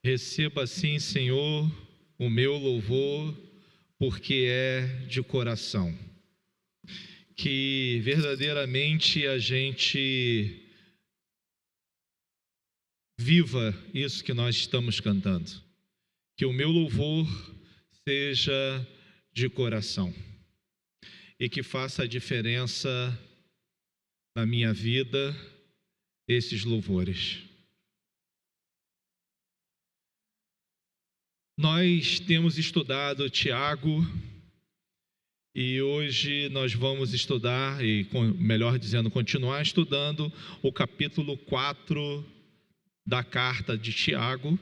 Receba sim, Senhor, o meu louvor, porque é de coração. Que verdadeiramente a gente viva isso que nós estamos cantando. Que o meu louvor seja de coração e que faça a diferença na minha vida esses louvores. Nós temos estudado Tiago e hoje nós vamos estudar, melhor dizendo, continuar estudando o capítulo 4 da carta de Tiago.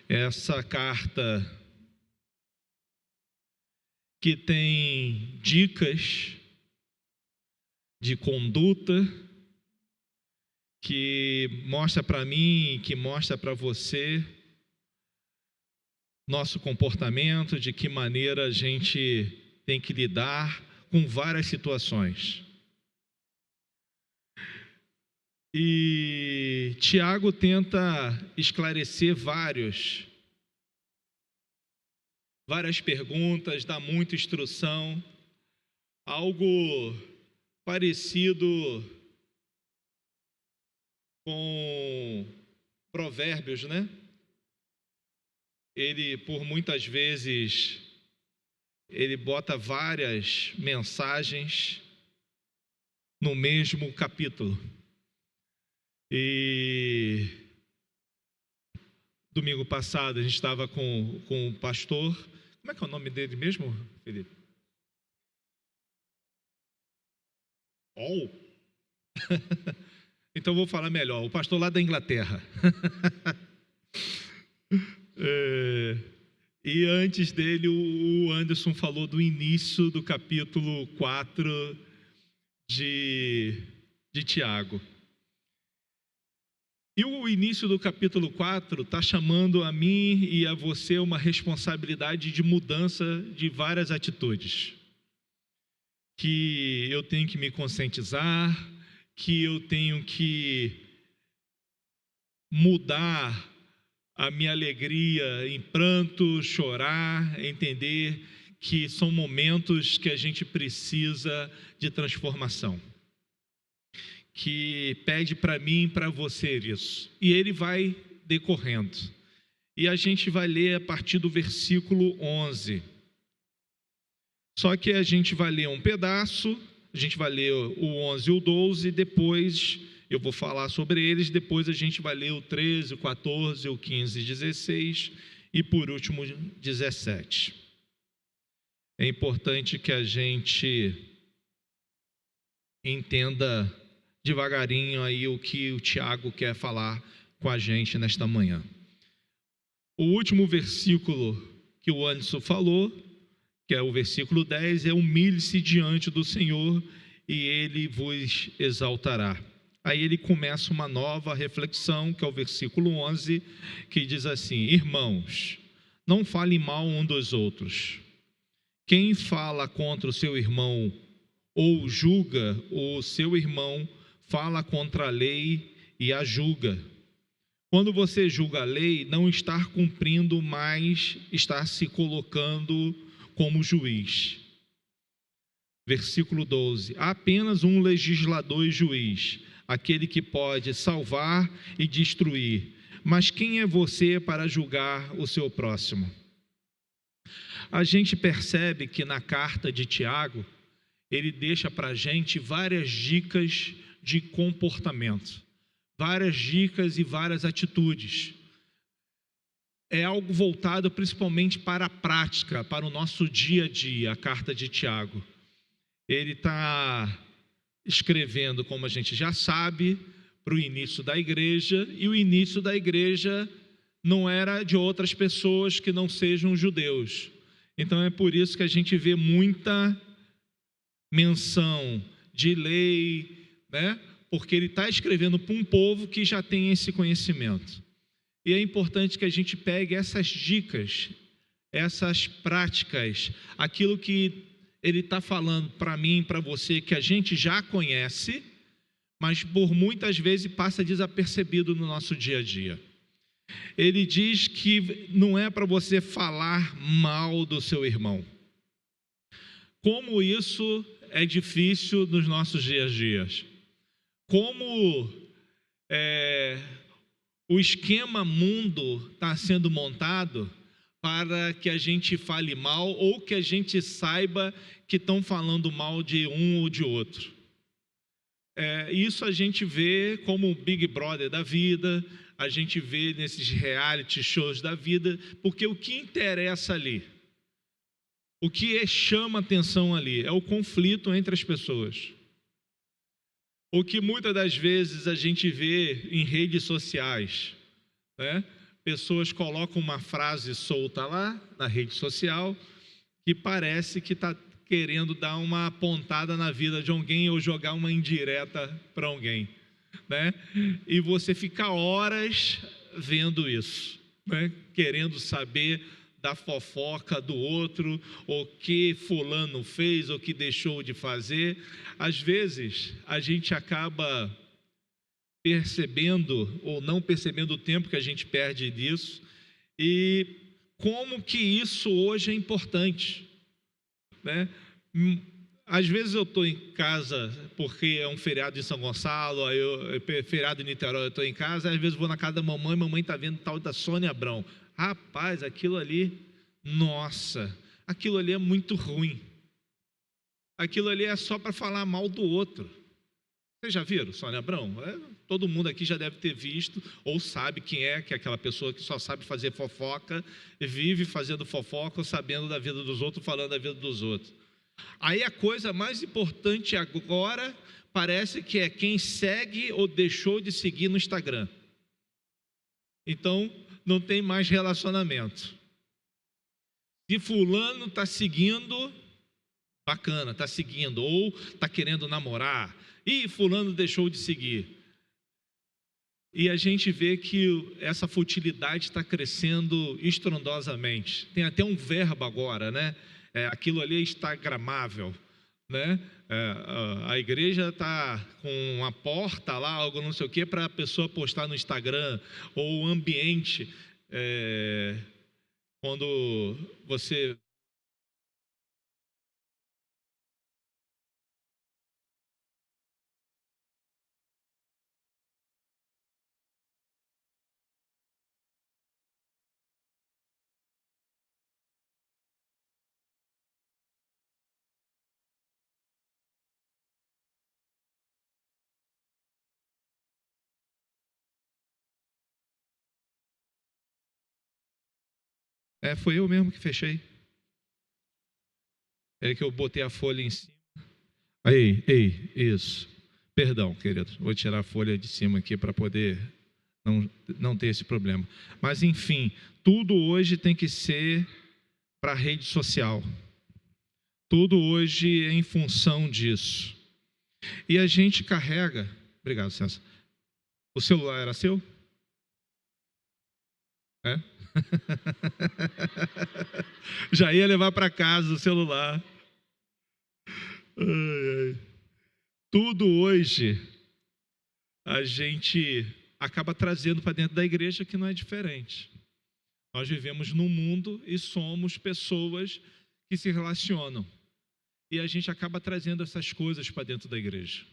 Essa carta que tem dicas de conduta, que mostra para mim, que mostra para você nosso comportamento, de que maneira a gente tem que lidar com várias situações. E Tiago tenta esclarecer várias perguntas, dá muita instrução, algo parecido com Provérbios, né? Ele, por muitas vezes, ele bota várias mensagens no mesmo capítulo. E domingo passado a gente estava com o pastor. Como é que é o nome dele mesmo, Felipe? Então vou falar melhor. O pastor lá da Inglaterra. E antes dele, o Anderson falou do início do capítulo 4 de Tiago. E o início do capítulo 4 está chamando a mim e a você uma responsabilidade de mudança de várias atitudes. Que eu tenho que me conscientizar, que eu tenho que mudar a minha alegria em pranto, chorar, entender que são momentos que a gente precisa de transformação. Que pede para mim e para você isso. E ele vai decorrendo. E a gente vai ler a partir do versículo 11. Só que a gente vai ler um pedaço, a gente vai ler o 11 e o 12, depois eu vou falar sobre eles, depois a gente vai ler o 13, o 14, o 15 e 16 e por último 17. É importante que a gente entenda devagarinho aí o que o Tiago quer falar com a gente nesta manhã. O último versículo que o Anderson falou, que é o versículo 10, é: humilhe-se diante do Senhor e Ele vos exaltará. Aí ele começa uma nova reflexão, que é o versículo 11, que diz assim: irmãos, não falem mal um dos outros. Quem fala contra o seu irmão ou julga o seu irmão, fala contra a lei e a julga. Quando você julga a lei, não está cumprindo, mas está se colocando como juiz. Versículo 12: há apenas um legislador e juiz, aquele que pode salvar e destruir. Mas quem é você para julgar o seu próximo? A gente percebe que na carta de Tiago, ele deixa para a gente várias dicas de comportamento, várias dicas e várias atitudes. É algo voltado principalmente para a prática, para o nosso dia a dia, a carta de Tiago. Ele está escrevendo, como a gente já sabe, para o início da igreja, e o início da igreja não era de outras pessoas que não sejam judeus. Então é por isso que a gente vê muita menção de lei, né? Porque ele está escrevendo para um povo que já tem esse conhecimento. E é importante que a gente pegue essas dicas, essas práticas, aquilo que ele está falando para mim e para você, que a gente já conhece, mas por muitas vezes passa desapercebido no nosso dia a dia. Ele diz que não é para você falar mal do seu irmão. Como isso é difícil nos nossos dias a dias. Como o esquema mundo está sendo montado para que a gente fale mal ou que a gente saiba que estão falando mal de um ou de outro. Isso a gente vê como o Big Brother da vida, a gente vê nesses reality shows da vida, porque o que interessa ali, o que chama atenção ali, é o conflito entre as pessoas. O que muitas das vezes a gente vê em redes sociais, né? Pessoas colocam uma frase solta lá na rede social que parece que está querendo dar uma pontada na vida de alguém ou jogar uma indireta para alguém, né? E você fica horas vendo isso, né? Querendo saber da fofoca do outro, o que fulano fez, o que deixou de fazer. Às vezes a gente acaba percebendo ou não percebendo o tempo que a gente perde nisso e como que isso hoje é importante, né? Às vezes eu estou em casa porque é um feriado em São Gonçalo, feriado em Niterói, eu estou em casa, às vezes vou na casa da mamãe está vendo tal da Sônia Abrão. Rapaz, aquilo ali, nossa, aquilo ali é muito ruim. Aquilo ali é só para falar mal do outro. Vocês já viram Sônia Abrão? Todo mundo aqui já deve ter visto ou sabe quem é, que é aquela pessoa que só sabe fazer fofoca, vive fazendo fofoca, sabendo da vida dos outros, falando da vida dos outros. Aí a coisa mais importante agora parece que é quem segue ou deixou de seguir no Instagram. Então, não tem mais relacionamento. Se fulano está seguindo, bacana, está seguindo, ou está querendo namorar, e fulano deixou de seguir. E a gente vê que essa futilidade está crescendo estrondosamente. Tem até um verbo agora, né? Aquilo ali é instagramável, né? A igreja está com uma porta lá, algo não sei o que, para a pessoa postar no Instagram, ou o ambiente, quando você... foi eu mesmo que fechei. É que eu botei a folha em cima. Isso. Perdão, querido. Vou tirar a folha de cima aqui para poder não ter esse problema. Mas, enfim, tudo hoje tem que ser para a rede social. Tudo hoje é em função disso. E a gente carrega... Obrigado, César. O celular era seu? É? Já ia levar para casa o celular. Tudo hoje a gente acaba trazendo para dentro da igreja que não é diferente. Nós vivemos num mundo e somos pessoas que se relacionam. E a gente acaba trazendo essas coisas para dentro da igreja.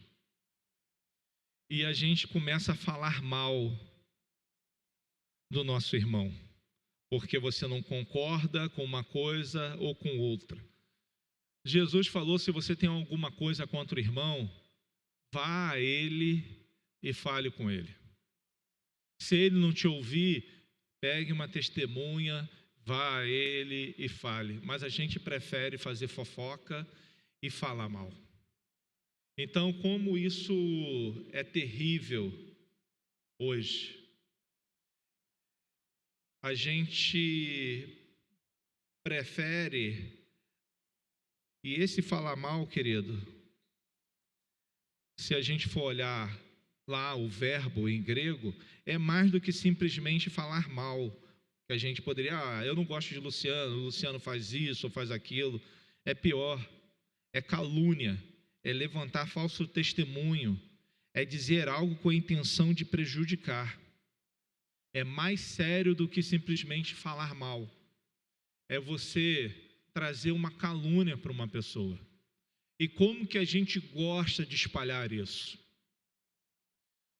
E a gente começa a falar mal do nosso irmão, porque você não concorda com uma coisa ou com outra. Jesus falou: se você tem alguma coisa contra o irmão, vá a ele e fale com ele. Se ele não te ouvir, pegue uma testemunha, vá a ele e fale. Mas a gente prefere fazer fofoca e falar mal. Então, como isso é terrível hoje, a gente prefere, e esse falar mal, querido, se a gente for olhar lá o verbo em grego, é mais do que simplesmente falar mal, que a gente poderia, eu não gosto de Luciano, o Luciano faz isso ou faz aquilo. É pior, é calúnia, é levantar falso testemunho, é dizer algo com a intenção de prejudicar. é mais sério do que simplesmente falar mal. É você trazer uma calúnia para uma pessoa. E como que a gente gosta de espalhar isso?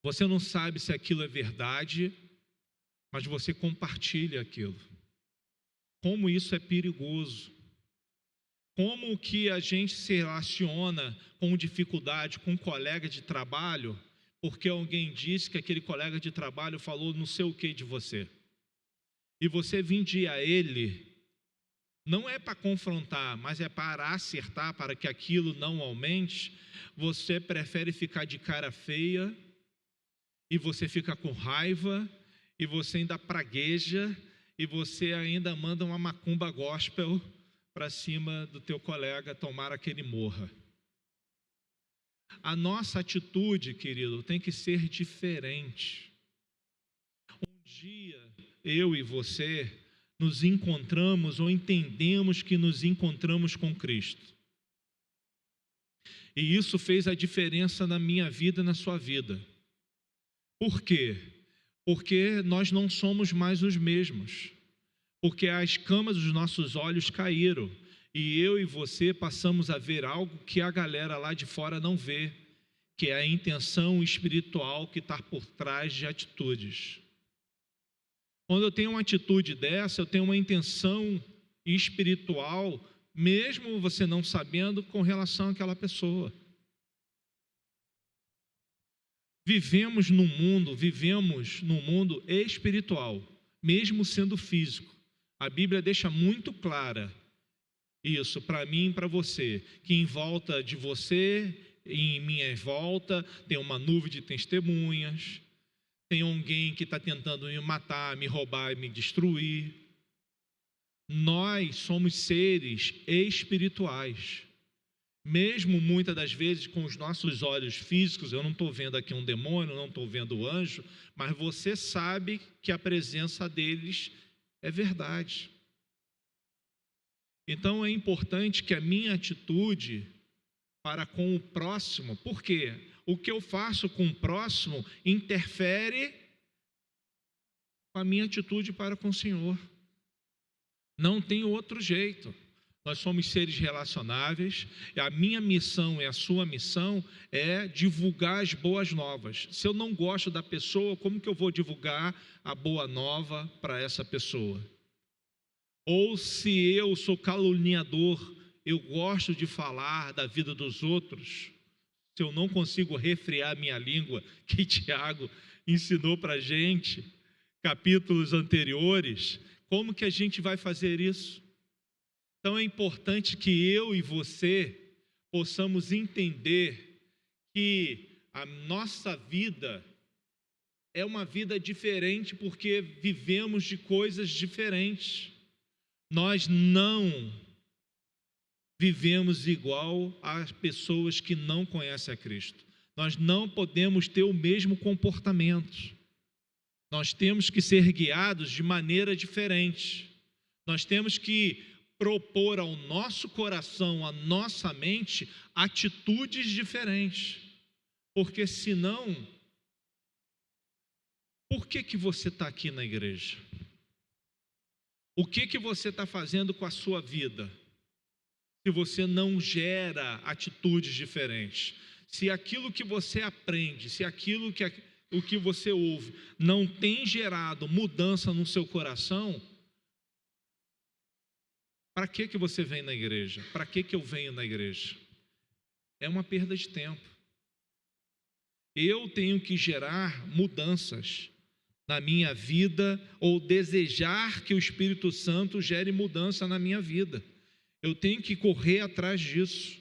Você não sabe se aquilo é verdade, mas você compartilha aquilo. Como isso é perigoso. Como que a gente se relaciona com dificuldade com um colega de trabalho, porque alguém disse que aquele colega de trabalho falou não sei o que de você. E você vindia a ele, não é para confrontar, mas é para acertar, para que aquilo não aumente. Você prefere ficar de cara feia, e você fica com raiva, e você ainda pragueja, e você ainda manda uma macumba gospel para cima do teu colega, tomara que ele morra. A nossa atitude, querido, tem que ser diferente. Um dia, eu e você nos encontramos ou entendemos que nos encontramos com Cristo. E isso fez a diferença na minha vida e na sua vida. Por quê? Porque nós não somos mais os mesmos. Porque as escamas dos nossos olhos caíram. E eu e você passamos a ver algo que a galera lá de fora não vê, que é a intenção espiritual que está por trás de atitudes. Quando eu tenho uma atitude dessa, eu tenho uma intenção espiritual, mesmo você não sabendo, com relação àquela pessoa. Vivemos num mundo espiritual, mesmo sendo físico. A Bíblia deixa muito clara isso para mim e para você, que em volta de você, em minha volta, tem uma nuvem de testemunhas, tem alguém que está tentando me matar, me roubar e me destruir. Nós somos seres espirituais. Mesmo muitas das vezes com os nossos olhos físicos, eu não estou vendo aqui um demônio, não estou vendo um anjo, mas você sabe que a presença deles é verdade. Então é importante que a minha atitude para com o próximo, por quê? O que eu faço com o próximo interfere com a minha atitude para com o Senhor. Não tem outro jeito. Nós somos seres relacionáveis, e a minha missão e a sua missão é divulgar as boas novas. Se eu não gosto da pessoa, como que eu vou divulgar a boa nova para essa pessoa? Ou se eu sou caluniador, eu gosto de falar da vida dos outros, se eu não consigo refrear minha língua, que Tiago ensinou para a gente, capítulos anteriores, como que a gente vai fazer isso? Então é importante que eu e você possamos entender que a nossa vida é uma vida diferente porque vivemos de coisas diferentes. Nós não vivemos igual às pessoas que não conhecem a Cristo. Nós não podemos ter o mesmo comportamento. Nós temos que ser guiados de maneira diferente. Nós temos que propor ao nosso coração, à nossa mente, atitudes diferentes. Porque senão, por que você está aqui na igreja? O que você está fazendo com a sua vida? Se você não gera atitudes diferentes, se aquilo que você aprende, se aquilo o que você ouve não tem gerado mudança no seu coração, para que você vem na igreja? Para que eu venho na igreja? É uma perda de tempo. Eu tenho que gerar mudanças na minha vida ou desejar que o Espírito Santo gere mudança na minha vida. Eu tenho que correr atrás disso,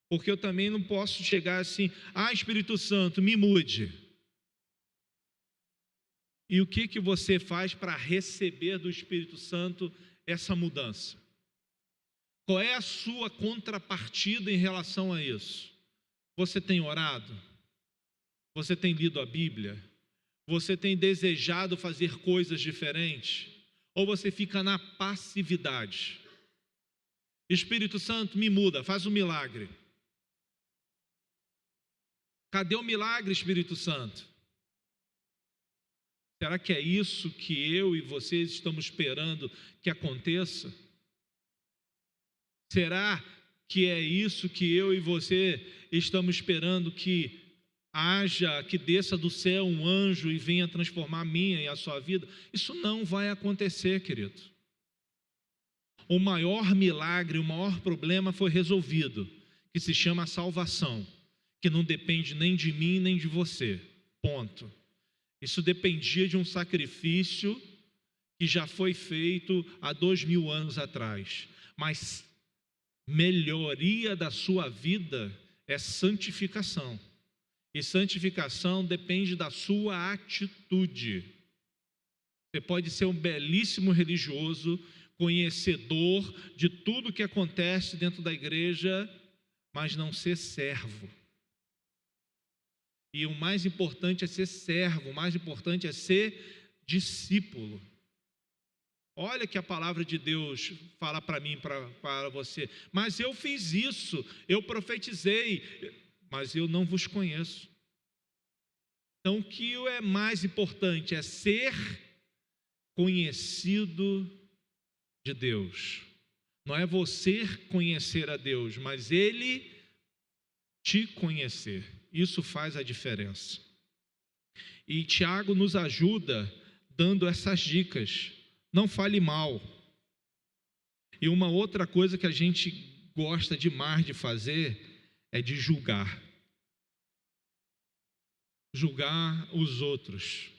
porque eu também não posso chegar assim, Espírito Santo, me mude. E o que você faz para receber do Espírito Santo essa mudança? Qual é a sua contrapartida em relação a isso? Você tem orado? Você tem lido a Bíblia? Você tem desejado fazer coisas diferentes? Ou você fica na passividade? Espírito Santo, me muda, faz um milagre. Cadê o milagre, Espírito Santo? Será que é isso que eu e vocês estamos esperando que aconteça? Será que é isso que eu e você estamos esperando que haja, que desça do céu um anjo e venha transformar a minha e a sua vida? Isso não vai acontecer, querido. O maior milagre, o maior problema foi resolvido, que se chama salvação, que não depende nem de mim nem de você. Ponto. Isso dependia de um sacrifício que já foi feito há 2000 anos atrás. Mas melhoria da sua vida é santificação. E santificação depende da sua atitude. Você pode ser um belíssimo religioso, conhecedor de tudo que acontece dentro da igreja, mas não ser servo. E o mais importante é ser servo, o mais importante é ser discípulo. Olha que a palavra de Deus fala para mim, para você. Mas eu fiz isso, eu profetizei, mas eu não vos conheço. Então o que é mais importante é ser conhecido de Deus. Não é você conhecer a Deus, mas Ele te conhecer. Isso faz a diferença. E Tiago nos ajuda dando essas dicas. Não fale mal. E uma outra coisa que a gente gosta demais de fazer é de julgar. Julgar os outros.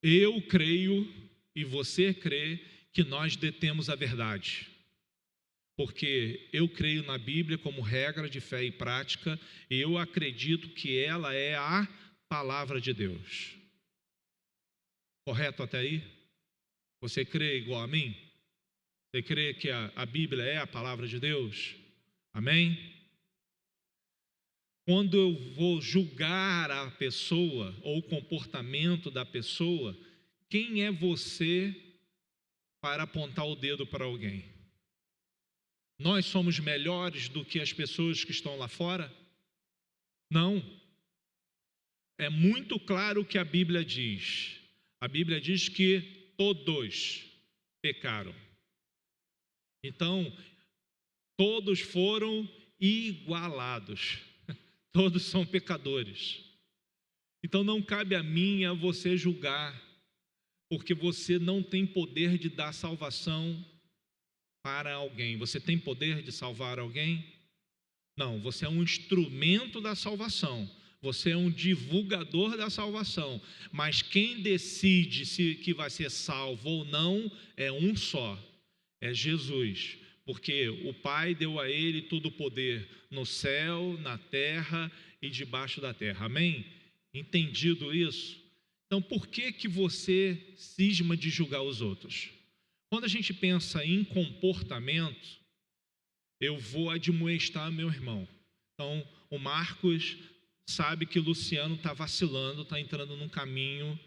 Eu creio e você crê que nós detemos a verdade. Porque eu creio na Bíblia como regra de fé e prática, e eu acredito que ela é a palavra de Deus. Correto até aí? Você crê igual a mim? Você crê que a Bíblia é a palavra de Deus? Amém? Quando eu vou julgar a pessoa ou o comportamento da pessoa, quem é você para apontar o dedo para alguém? Nós somos melhores do que as pessoas que estão lá fora? Não. É muito claro o que a Bíblia diz. A Bíblia diz que todos pecaram. Então, todos foram igualados. Todos são pecadores. Então não cabe a mim e a você julgar, porque você não tem poder de dar salvação para alguém. Você tem poder de salvar alguém? Não, você é um instrumento da salvação. Você é um divulgador da salvação. Mas quem decide se que vai ser salvo ou não é um só. É Jesus. Porque o Pai deu a ele todo o poder no céu, na terra e debaixo da terra. Amém? Entendido isso? Então, por que você cisma de julgar os outros? Quando a gente pensa em comportamento, eu vou admoestar meu irmão. Então, o Marcos sabe que o Luciano está vacilando, está entrando num caminho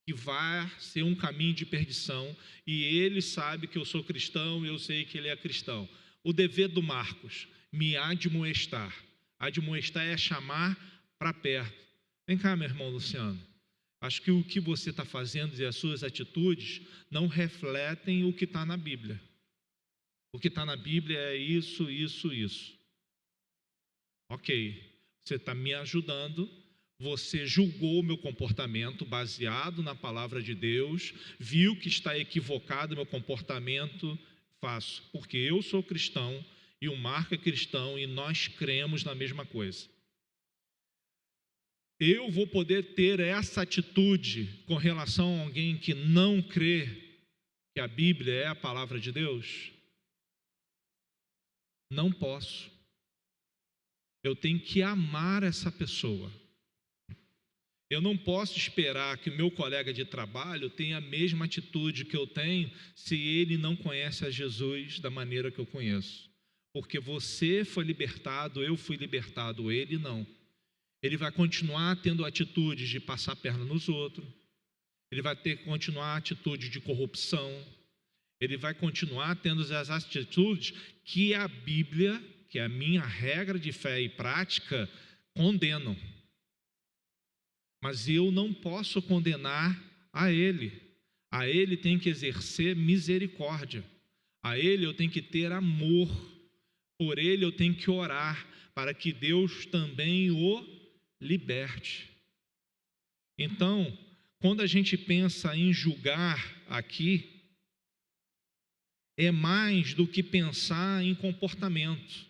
que vai ser um caminho de perdição, e ele sabe que eu sou cristão, eu sei que ele é cristão. O dever do Marcos, me admoestar. Admoestar é chamar para perto. Vem cá, meu irmão Luciano. Acho que o que você está fazendo e as suas atitudes não refletem o que está na Bíblia. O que está na Bíblia é isso, isso, isso. Ok, você está me ajudando. Você julgou o meu comportamento baseado na palavra de Deus, viu que está equivocado o meu comportamento, faço, porque eu sou cristão e o Marco é cristão e nós cremos na mesma coisa. Eu vou poder ter essa atitude com relação a alguém que não crê que a Bíblia é a palavra de Deus? Não posso. Eu tenho que amar essa pessoa. Eu não posso esperar que o meu colega de trabalho tenha a mesma atitude que eu tenho se ele não conhece a Jesus da maneira que eu conheço. Porque você foi libertado, eu fui libertado, ele não. Ele vai continuar tendo atitudes de passar a perna nos outros, ele vai continuar atitude de corrupção, ele vai continuar tendo as atitudes que a Bíblia, que é a minha regra de fé e prática, condenam. mas eu não posso condenar a ele. A ele tem que exercer misericórdia. A ele eu tenho que ter amor. Por ele eu tenho que orar para que Deus também o liberte. Então, quando a gente pensa em julgar aqui, é mais do que pensar em comportamento.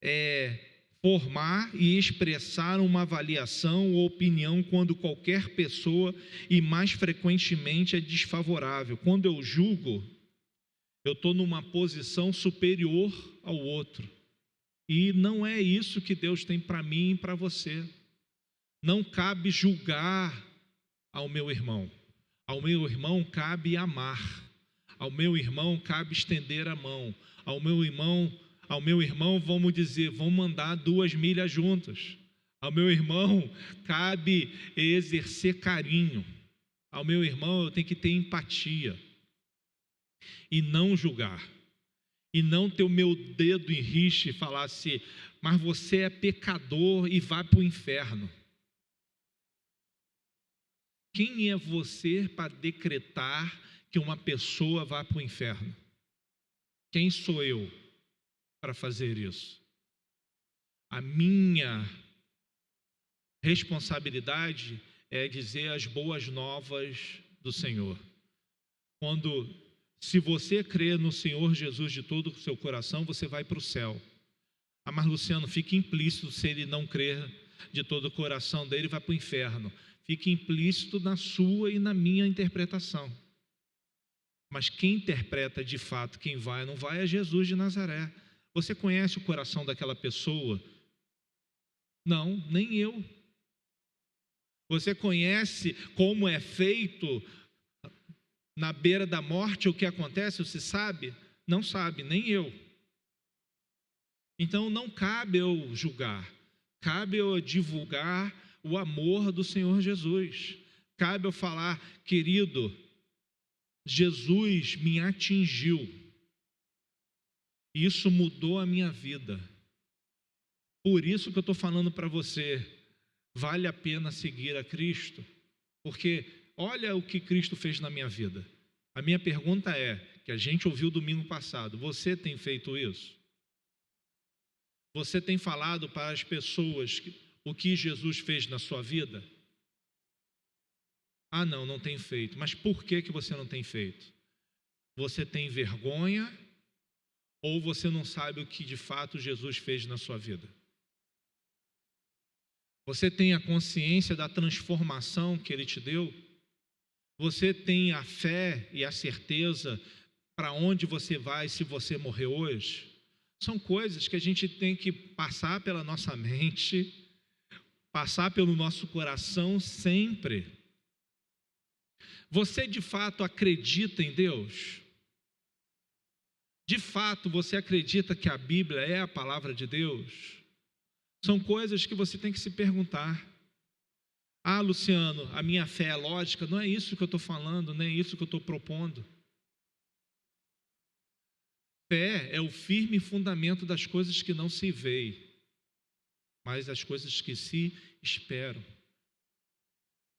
É formar e expressar uma avaliação ou opinião quando qualquer pessoa, e mais frequentemente, é desfavorável. Quando eu julgo, eu estou numa posição superior ao outro. E não é isso que Deus tem para mim e para você. Não cabe julgar ao meu irmão. Ao meu irmão cabe amar. Ao meu irmão cabe estender a mão. Ao meu irmão, vamos dizer, vamos andar 2 milhas juntas. Ao meu irmão cabe exercer carinho. Ao meu irmão eu tenho que ter empatia. E não julgar. E não ter o meu dedo em rixe e falar assim, mas você é pecador e vai para o inferno. Quem é você para decretar que uma pessoa vá para o inferno? Quem sou eu para fazer isso? A minha responsabilidade é dizer as boas novas do Senhor. Se você crer no Senhor Jesus de todo o seu coração, você vai para o céu. Ah, mas Luciano, fica implícito, se ele não crer de todo o coração dele, vai para o inferno. Fica implícito na sua e na minha interpretação. Mas quem interpreta de fato quem vai ou não vai é Jesus de Nazaré. Você conhece o coração daquela pessoa? Não, nem eu. Você conhece como é feito na beira da morte o que acontece? Você sabe? Não sabe, nem eu. Então não cabe eu julgar, cabe eu divulgar o amor do Senhor Jesus. Cabe eu falar, querido, Jesus me atingiu. Isso mudou a minha vida. Por isso que eu estou falando para você, vale a pena seguir a Cristo, porque olha o que Cristo fez na minha vida. A minha pergunta é, que a gente ouviu domingo passado, você tem feito isso? Você tem falado para as pessoas o que Jesus fez na sua vida? Ah, não tem feito. Mas por que você não tem feito? Você tem vergonha ou você não sabe o que de fato Jesus fez na sua vida? Você tem a consciência da transformação que Ele te deu? Você tem a fé e a certeza para onde você vai se você morrer hoje? São coisas que a gente tem que passar pela nossa mente, passar pelo nosso coração sempre. Você de fato acredita em Deus? De fato você acredita que a Bíblia é a palavra de Deus? São coisas que você tem que se perguntar. Ah, Luciano, a minha fé é lógica? Não é isso que eu estou falando, nem é isso que eu estou propondo. Fé é o firme fundamento das coisas que não se veem, mas das coisas que se esperam.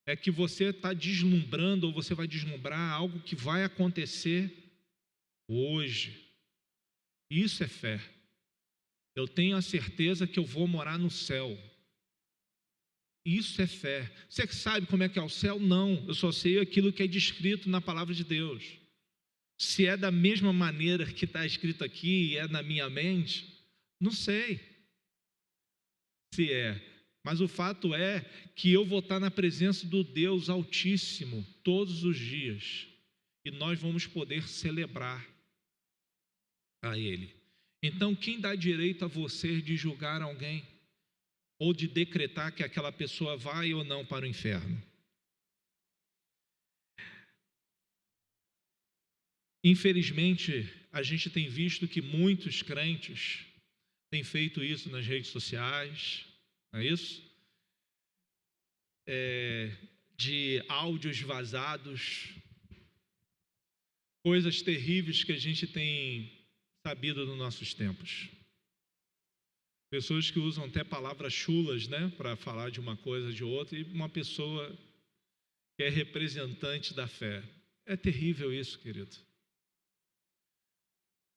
É que você está deslumbrando, ou você vai deslumbrar algo que vai acontecer hoje. Isso é fé. Eu tenho a certeza que eu vou morar no céu. Isso é fé. Você sabe como é que é o céu? Não, eu só sei aquilo que é descrito na palavra de Deus. Se é da mesma maneira que está escrito aqui e é na minha mente, não sei se é. Mas o fato é que eu vou estar na presença do Deus Altíssimo todos os dias. E nós vamos poder celebrar a Ele. Então, quem dá direito a você de julgar alguém? Ou de decretar que aquela pessoa vai ou não para o inferno? Infelizmente, a gente tem visto que muitos crentes têm feito isso nas redes sociais, não é isso? De áudios vazados, coisas terríveis que a gente tem sabido nos nossos tempos. Pessoas que usam até palavras chulas, né, para falar de uma coisa de outra, e uma pessoa que é representante da fé. É terrível isso, querido.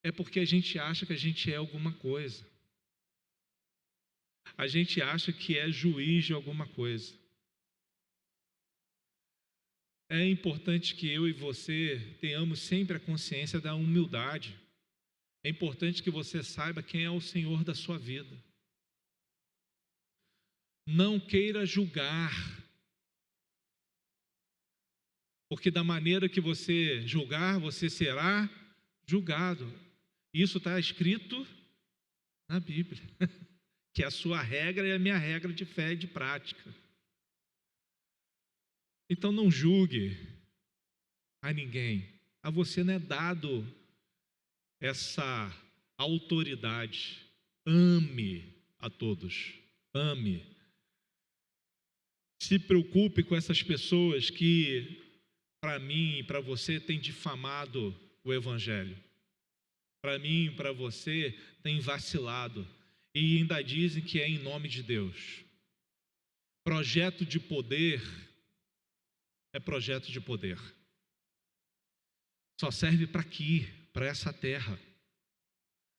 É porque a gente acha que a gente é alguma coisa. A gente acha que é juiz de alguma coisa. É importante que eu e você tenhamos sempre a consciência da humildade. É importante que você saiba quem é o Senhor da sua vida. Não queira julgar, porque da maneira que você julgar, você será julgado. Isso está escrito na Bíblia, que é a sua regra e a minha regra de fé e de prática. Então não julgue a ninguém. A você não é dado essa autoridade. Ame a todos. Ame. Se preocupe com essas pessoas que, para mim e para você, têm difamado o Evangelho. Para mim e para você, têm vacilado. E ainda dizem que é em nome de Deus. Projeto de poder é projeto de poder. Só serve para aqui, para essa terra.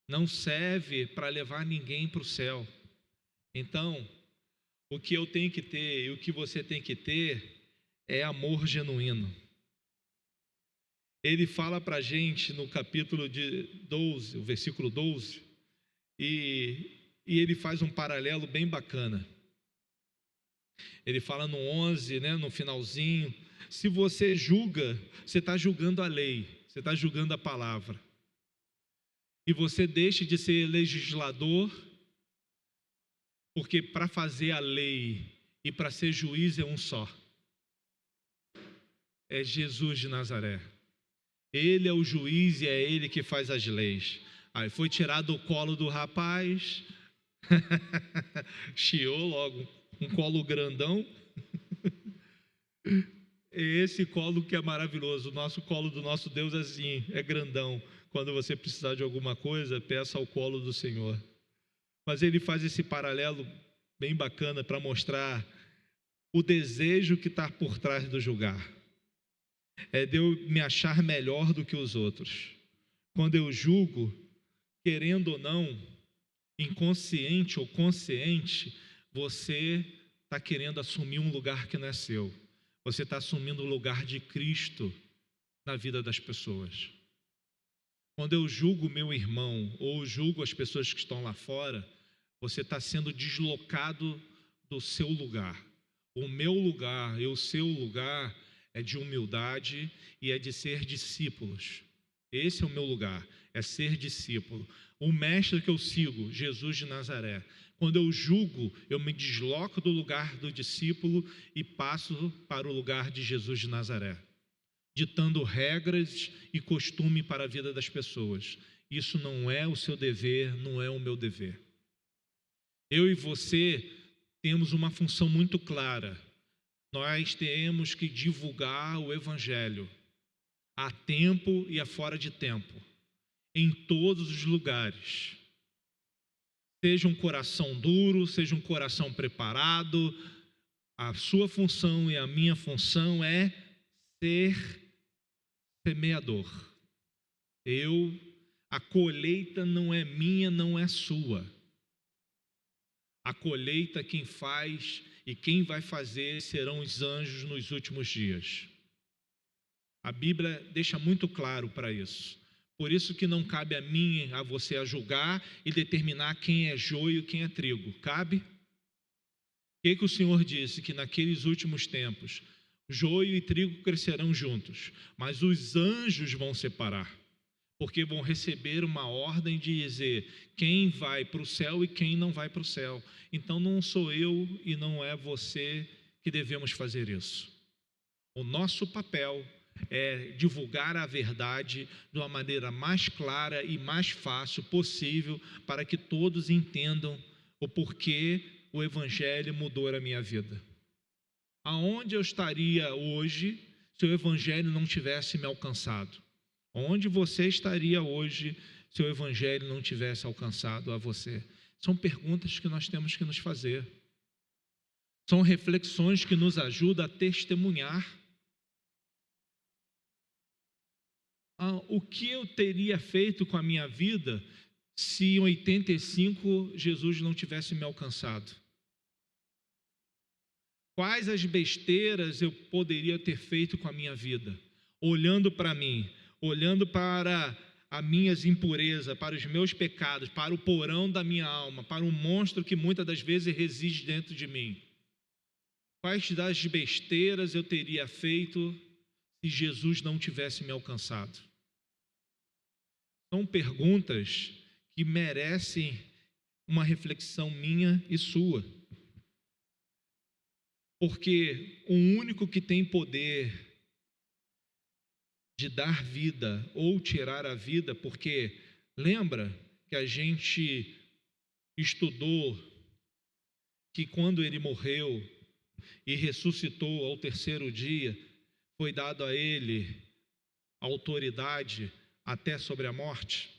Não serve para levar ninguém para o céu. Então, o que eu tenho que ter e o que você tem que ter é amor genuíno. Ele fala para a gente no capítulo 12, o versículo 12, e ele faz um paralelo bem bacana. Ele fala no 11, né, no finalzinho, se você julga, você está julgando a lei, você está julgando a palavra. E você deixa de ser legislador, porque para fazer a lei e para ser juiz é um só. É Jesus de Nazaré. Ele é o juiz e é ele que faz as leis. Aí foi tirado o colo do rapaz, chiou logo, um colo grandão. É esse colo que é maravilhoso. O nosso colo do nosso Deus é assim, é grandão. Quando você precisar de alguma coisa, peça ao colo do Senhor. Mas ele faz esse paralelo bem bacana para mostrar o desejo que está por trás do julgar. É de eu me achar melhor do que os outros. Quando eu julgo, querendo ou não, inconsciente ou consciente, você está querendo assumir um lugar que não é seu. Você está assumindo o lugar de Cristo na vida das pessoas. Quando eu julgo meu irmão ou julgo as pessoas que estão lá fora, você está sendo deslocado do seu lugar. O meu lugar e o seu lugar é de humildade e é de ser discípulos. Esse é o meu lugar, é ser discípulo. O mestre que eu sigo, Jesus de Nazaré. Quando eu julgo, eu me desloco do lugar do discípulo e passo para o lugar de Jesus de Nazaré, ditando regras e costume para a vida das pessoas. Isso não é o seu dever, não é o meu dever. Eu e você temos uma função muito clara. Nós temos que divulgar o Evangelho a tempo e a fora de tempo, em todos os lugares. Seja um coração duro, seja um coração preparado, a sua função e a minha função é ser semeador. A colheita não é minha, não é sua. A colheita quem faz e quem vai fazer serão os anjos nos últimos dias. A Bíblia deixa muito claro para isso. Por isso que não cabe a mim, a você, a julgar e determinar quem é joio e quem é trigo. Cabe? O que o Senhor disse? Que naqueles últimos tempos, joio e trigo crescerão juntos, mas os anjos vão separar, porque vão receber uma ordem de dizer quem vai para o céu e quem não vai para o céu. Então não sou eu e não é você que devemos fazer isso. O nosso papel é divulgar a verdade de uma maneira mais clara e mais fácil possível para que todos entendam o porquê o Evangelho mudou a minha vida. Aonde eu estaria hoje se o Evangelho não tivesse me alcançado? Onde você estaria hoje se o Evangelho não tivesse alcançado a você? São perguntas que nós temos que nos fazer. São reflexões que nos ajudam a testemunhar. O que eu teria feito com a minha vida se em 85 Jesus não tivesse me alcançado? Quais as besteiras eu poderia ter feito com a minha vida? Olhando para mim, olhando para as minhas impurezas, para os meus pecados, para o porão da minha alma, para um monstro que muitas das vezes reside dentro de mim. Quais das besteiras eu teria feito se Jesus não tivesse me alcançado? São perguntas que merecem uma reflexão minha e sua. Porque o único que tem poder de dar vida ou tirar a vida, porque lembra que a gente estudou que quando ele morreu e ressuscitou ao terceiro dia, foi dado a ele autoridade até sobre a morte?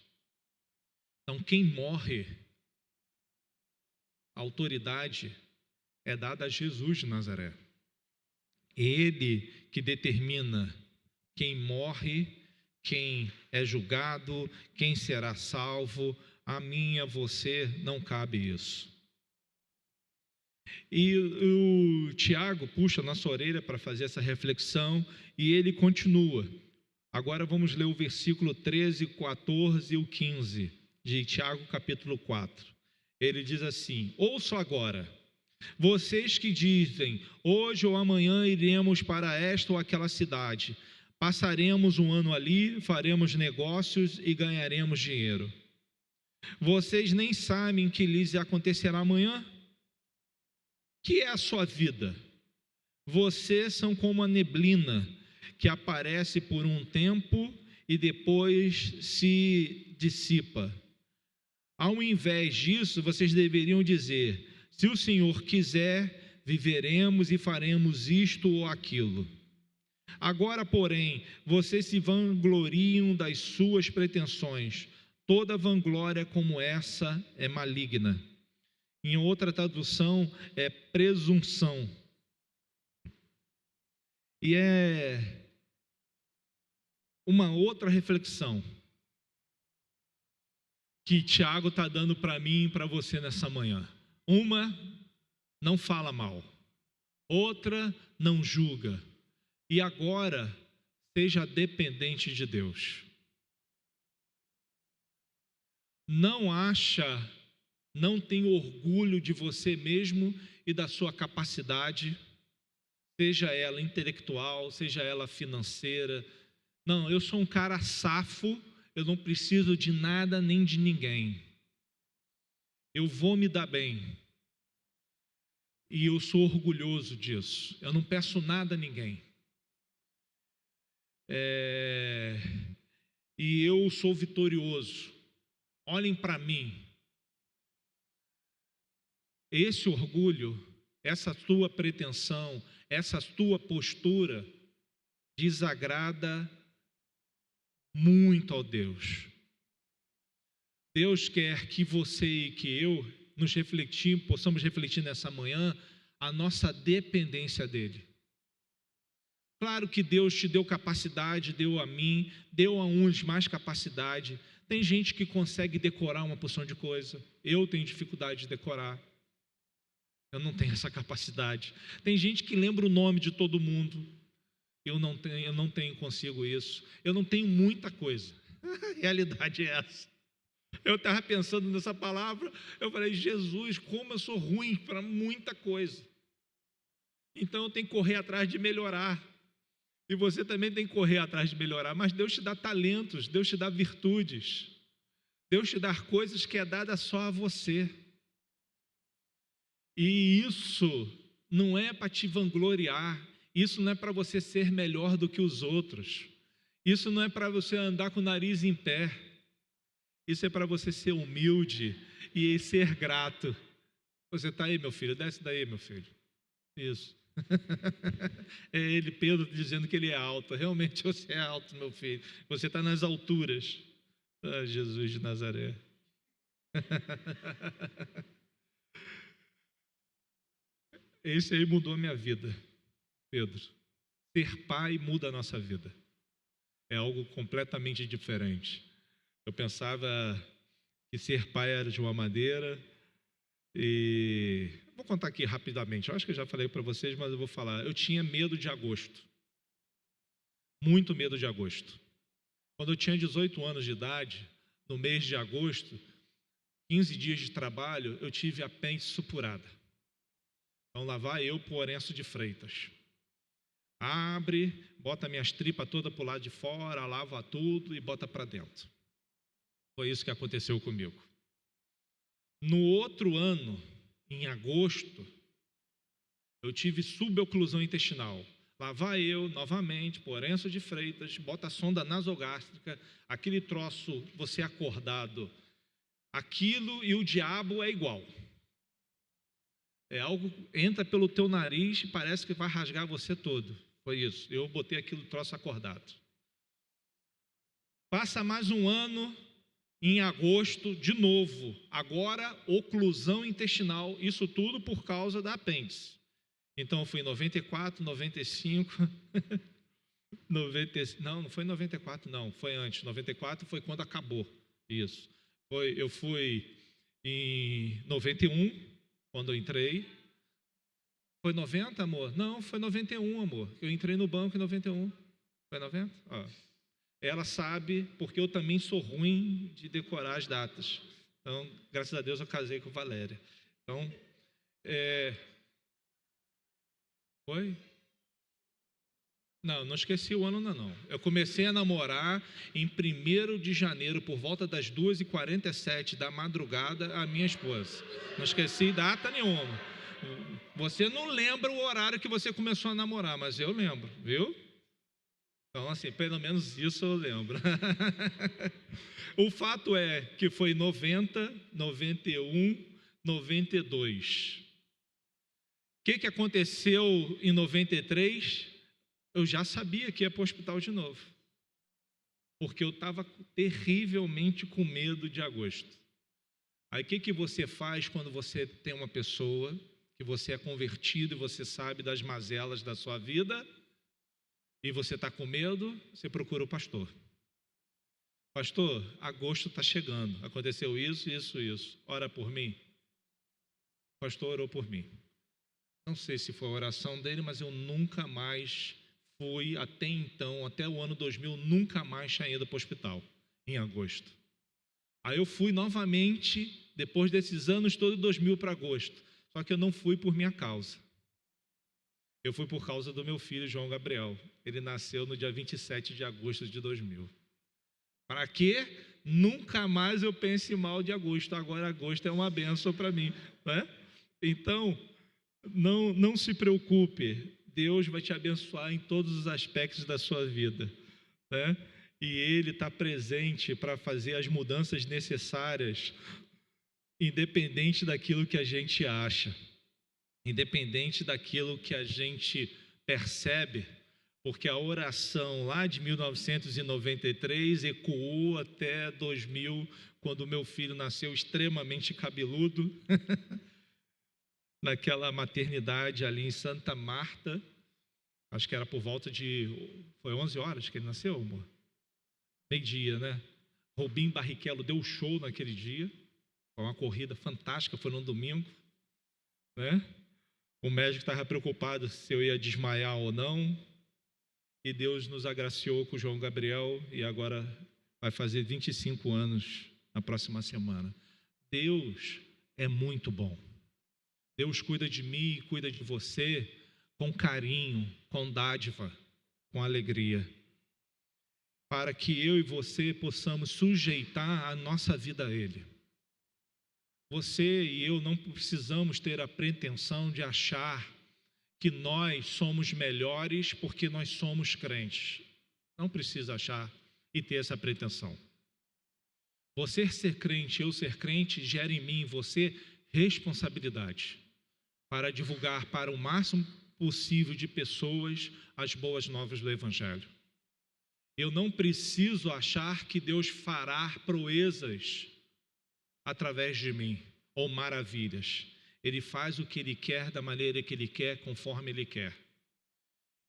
Então, quem morre, a autoridade é dada a Jesus de Nazaré. Ele que determina quem morre, quem é julgado, quem será salvo. A mim, a você, não cabe isso. E o Tiago puxa a nossa orelha para fazer essa reflexão e ele continua. Agora vamos ler o versículo 13, 14 e o 15 de Tiago capítulo 4. Ele diz assim: ouçam agora, vocês que dizem, hoje ou amanhã iremos para esta ou aquela cidade, passaremos um ano ali, faremos negócios e ganharemos dinheiro. Vocês nem sabem o que lhes acontecerá amanhã? Que é a sua vida? Vocês são como a neblina que aparece por um tempo e depois se dissipa. Ao invés disso, vocês deveriam dizer: se o Senhor quiser, viveremos e faremos isto ou aquilo. Agora, porém, vocês se vangloriam das suas pretensões. Toda vanglória como essa é maligna. Em outra tradução, é presunção. E é uma outra reflexão que Tiago está dando para mim e para você nessa manhã. Uma, não fala mal. Outra, não julga. E agora, seja dependente de Deus. Não tenha orgulho de você mesmo e da sua capacidade, seja ela intelectual, seja ela financeira. Não, eu sou um cara safo, eu não preciso de nada nem de ninguém. Eu vou me dar bem. E eu sou orgulhoso disso. Eu não peço nada a ninguém. E eu sou vitorioso. Olhem para mim. Esse orgulho, essa tua pretensão, essa tua postura desagrada muito ao Deus. Deus quer que você e que eu possamos refletir nessa manhã a nossa dependência dEle. Claro que Deus te deu capacidade, deu a mim, deu a uns mais capacidade. Tem gente que consegue decorar uma porção de coisa. Eu tenho dificuldade de decorar. Eu não tenho essa capacidade. Tem gente que lembra o nome de todo mundo. Eu não consigo isso. Eu não tenho muita coisa. A realidade é essa. Eu estava pensando nessa palavra, eu falei: Jesus, como eu sou ruim para muita coisa. Então eu tenho que correr atrás de melhorar. E você também tem que correr atrás de melhorar. Mas Deus te dá talentos, Deus te dá virtudes. Deus te dá coisas que é dada só a você. E isso não é para te vangloriar. Isso não é para você ser melhor do que os outros. Isso não é para você andar com o nariz em pé. Isso é para você ser humilde e ser grato. Você está aí, meu filho? Desce daí, meu filho. Isso. É ele, Pedro, dizendo que ele é alto. Realmente você é alto, meu filho. Você está nas alturas. Ah, Jesus de Nazaré. Esse aí mudou a minha vida, Pedro. Ser pai muda a nossa vida. É algo completamente diferente. Eu pensava que ser pai era de uma maneira e... Vou contar aqui rapidamente. Eu acho que eu já falei para vocês, mas eu vou falar. Eu tinha medo de agosto. Muito medo de agosto. Quando eu tinha 18 anos de idade, no mês de agosto, 15 dias de trabalho, eu tive a apêndice supurada. Então lá vai eu pro Orenço de Freitas. Abre, bota minhas tripas todas para o lado de fora, lava tudo e bota para dentro. Foi isso que aconteceu comigo. No outro ano, em agosto, eu tive suboclusão intestinal. Lá vai eu, novamente, por Orenço de Freitas, bota a sonda nasogástrica, aquele troço, você acordado, aquilo e o diabo é igual. É algo, entra pelo teu nariz e parece que vai rasgar você todo. Foi isso, eu botei aquilo troço acordado. Passa mais um ano, em agosto, de novo, agora oclusão intestinal, isso tudo por causa da apêndice. Então, eu fui em 94, 95, 90, não foi em 94, não, foi antes. 94 foi quando acabou, isso. Eu fui em 91, quando eu entrei. Foi 90, amor? Não, foi 91, amor. Eu entrei no banco em 91. Foi 90? Ó. Ela sabe, porque eu também sou ruim de decorar as datas. Então, graças a Deus, eu casei com Valéria. Então, Foi? Não esqueci o ano, não. Eu comecei a namorar em 1º de janeiro, por volta das 2h47 da madrugada, a minha esposa. Não esqueci data nenhuma. Você não lembra o horário que você começou a namorar, mas eu lembro, viu? Então, assim, pelo menos isso eu lembro. O fato é que foi 90, 91, 92. O que aconteceu em 93? Eu já sabia que ia para o hospital de novo, porque eu estava terrivelmente com medo de agosto. Aí o que você faz quando você tem uma pessoa que você é convertido e você sabe das mazelas da sua vida e você está com medo? Você procura o pastor. Pastor, agosto está chegando, aconteceu isso, isso, isso, ora por mim. O pastor orou por mim. Não sei se foi a oração dele, mas eu nunca mais fui, até então, até o ano 2000, nunca mais tinha ido para o hospital, em agosto. Aí eu fui novamente, depois desses anos todos, 2000 para agosto. Só que eu não fui por minha causa. Eu fui por causa do meu filho, João Gabriel. Ele nasceu no dia 27 de agosto de 2000. Para quê? Nunca mais eu pense mal de agosto. Agora agosto é uma bênção para mim, né? Então, não se preocupe. Deus vai te abençoar em todos os aspectos da sua vida, né? E Ele está presente para fazer as mudanças necessárias, independente daquilo que a gente acha, independente daquilo que a gente percebe, porque a oração lá de 1993 ecoou até 2000, quando meu filho nasceu extremamente cabeludo, naquela maternidade ali em Santa Marta, acho que era por volta de... Foi 11 horas que ele nasceu, amor? Meio-dia, né? Robin Barrichello deu show naquele dia, foi uma corrida fantástica, foi no domingo, né? O médico estava preocupado se eu ia desmaiar ou não, e Deus nos agraciou com o João Gabriel, e agora vai fazer 25 anos na próxima semana. Deus é muito bom. Deus cuida de mim e cuida de você com carinho, com dádiva, com alegria, para que eu e você possamos sujeitar a nossa vida a Ele. Você e eu não precisamos ter a pretensão de achar que nós somos melhores porque nós somos crentes. Não precisa achar e ter essa pretensão. Você ser crente, eu ser crente, gera em mim e você responsabilidade para divulgar para o máximo possível de pessoas as boas novas do Evangelho. Eu não preciso achar que Deus fará proezas através de mim, ou maravilhas. Ele faz o que Ele quer, da maneira que Ele quer, conforme Ele quer.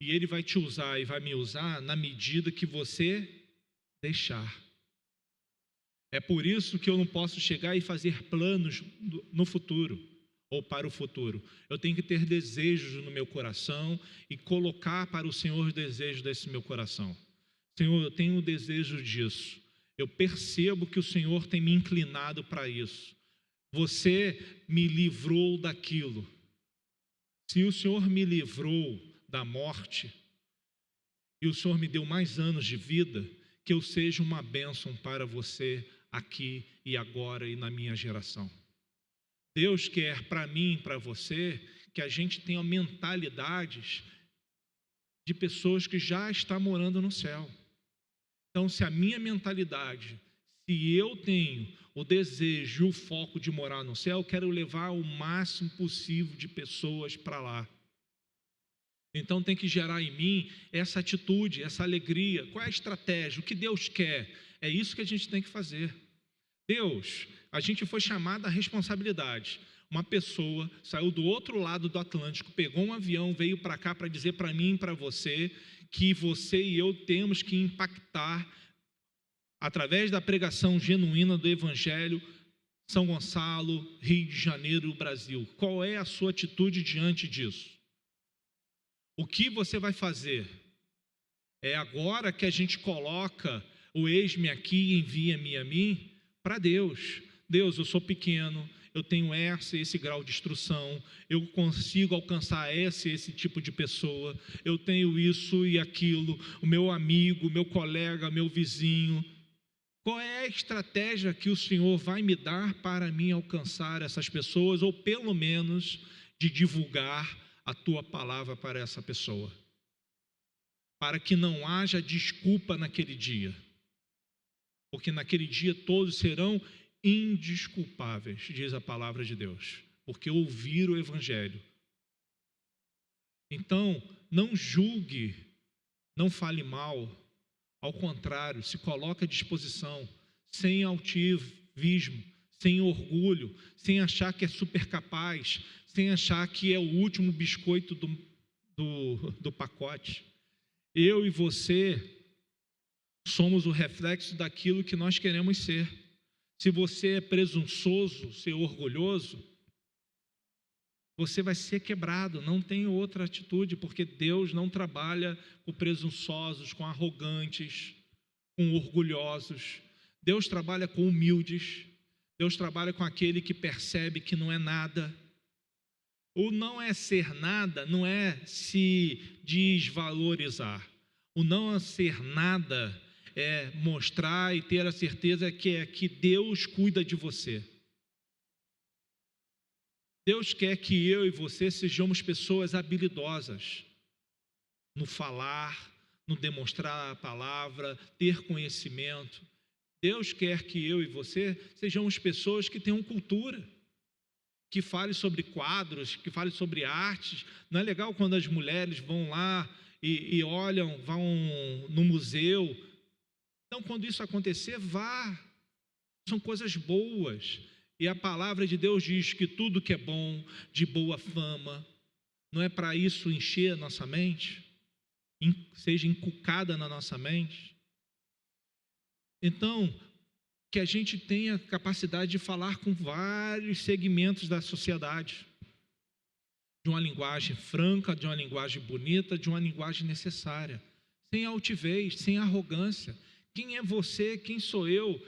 E Ele vai te usar e vai me usar na medida que você deixar. É por isso que eu não posso chegar e fazer planos no futuro, ou para o futuro. Eu tenho que ter desejos no meu coração e colocar para o Senhor os desejos desse meu coração. Senhor, eu tenho o desejo disso. Eu percebo que o Senhor tem me inclinado para isso. Você me livrou daquilo. Se o Senhor me livrou da morte e o Senhor me deu mais anos de vida, que eu seja uma bênção para você aqui e agora e na minha geração. Deus quer para mim e para você que a gente tenha mentalidades de pessoas que já estão morando no céu. Então, se a minha mentalidade, se eu tenho o desejo e o foco de morar no céu, eu quero levar o máximo possível de pessoas para lá. Então tem que gerar em mim essa atitude, essa alegria. Qual é a estratégia? O que Deus quer? É isso que a gente tem que fazer. Deus, a gente foi chamado à responsabilidade. Uma pessoa saiu do outro lado do Atlântico, pegou um avião, veio para cá para dizer para mim e para você que você e eu temos que impactar, através da pregação genuína do Evangelho, São Gonçalo, Rio de Janeiro, Brasil. Qual é a sua atitude diante disso? O que você vai fazer? É agora que a gente coloca o eis-me aqui, envia-me a mim para Deus. Deus, eu sou pequeno, eu tenho esse grau de instrução, eu consigo alcançar esse tipo de pessoa, eu tenho isso e aquilo, o meu amigo, meu colega, meu vizinho. Qual é a estratégia que o Senhor vai me dar para mim alcançar essas pessoas, ou pelo menos de divulgar a tua palavra para essa pessoa? Para que não haja desculpa naquele dia, porque naquele dia todos serão indesculpáveis, diz a palavra de Deus, porque ouviram o Evangelho. Então, não julgue, não fale mal, ao contrário, se coloque à disposição, sem altivismo, sem orgulho, sem achar que é super capaz, sem achar que é o último biscoito do pacote. Eu e você somos o reflexo daquilo que nós queremos ser. Se você é presunçoso, ser orgulhoso, você vai ser quebrado, não tem outra atitude, porque Deus não trabalha com presunçosos, com arrogantes, com orgulhosos. Deus trabalha com humildes, Deus trabalha com aquele que percebe que não é nada. O não é ser nada, não é se desvalorizar. O não ser nada é mostrar e ter a certeza que Deus cuida de você. Deus quer que eu e você sejamos pessoas habilidosas no falar, no demonstrar a palavra, ter conhecimento. Deus quer que eu e você sejamos pessoas que tenham cultura, que falem sobre quadros, que falem sobre artes. Não é legal quando as mulheres vão lá e olham, vão no museu? Então, quando isso acontecer, vá. São coisas boas. E a palavra de Deus diz que tudo que é bom, de boa fama, não é para isso encher a nossa mente? Seja inculcada na nossa mente? Então, que a gente tenha capacidade de falar com vários segmentos da sociedade, de uma linguagem franca, de uma linguagem bonita, de uma linguagem necessária, sem altivez, sem arrogância. Quem é você? Quem sou eu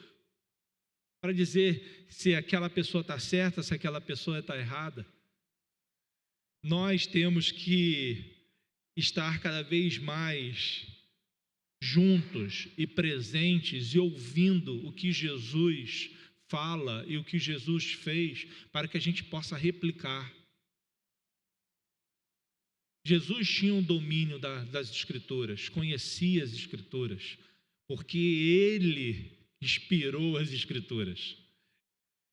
para dizer se aquela pessoa está certa, se aquela pessoa está errada? Nós temos que estar cada vez mais juntos e presentes e ouvindo o que Jesus fala e o que Jesus fez, para que a gente possa replicar. Jesus tinha um domínio das Escrituras, conhecia as Escrituras, porque Ele inspirou as Escrituras.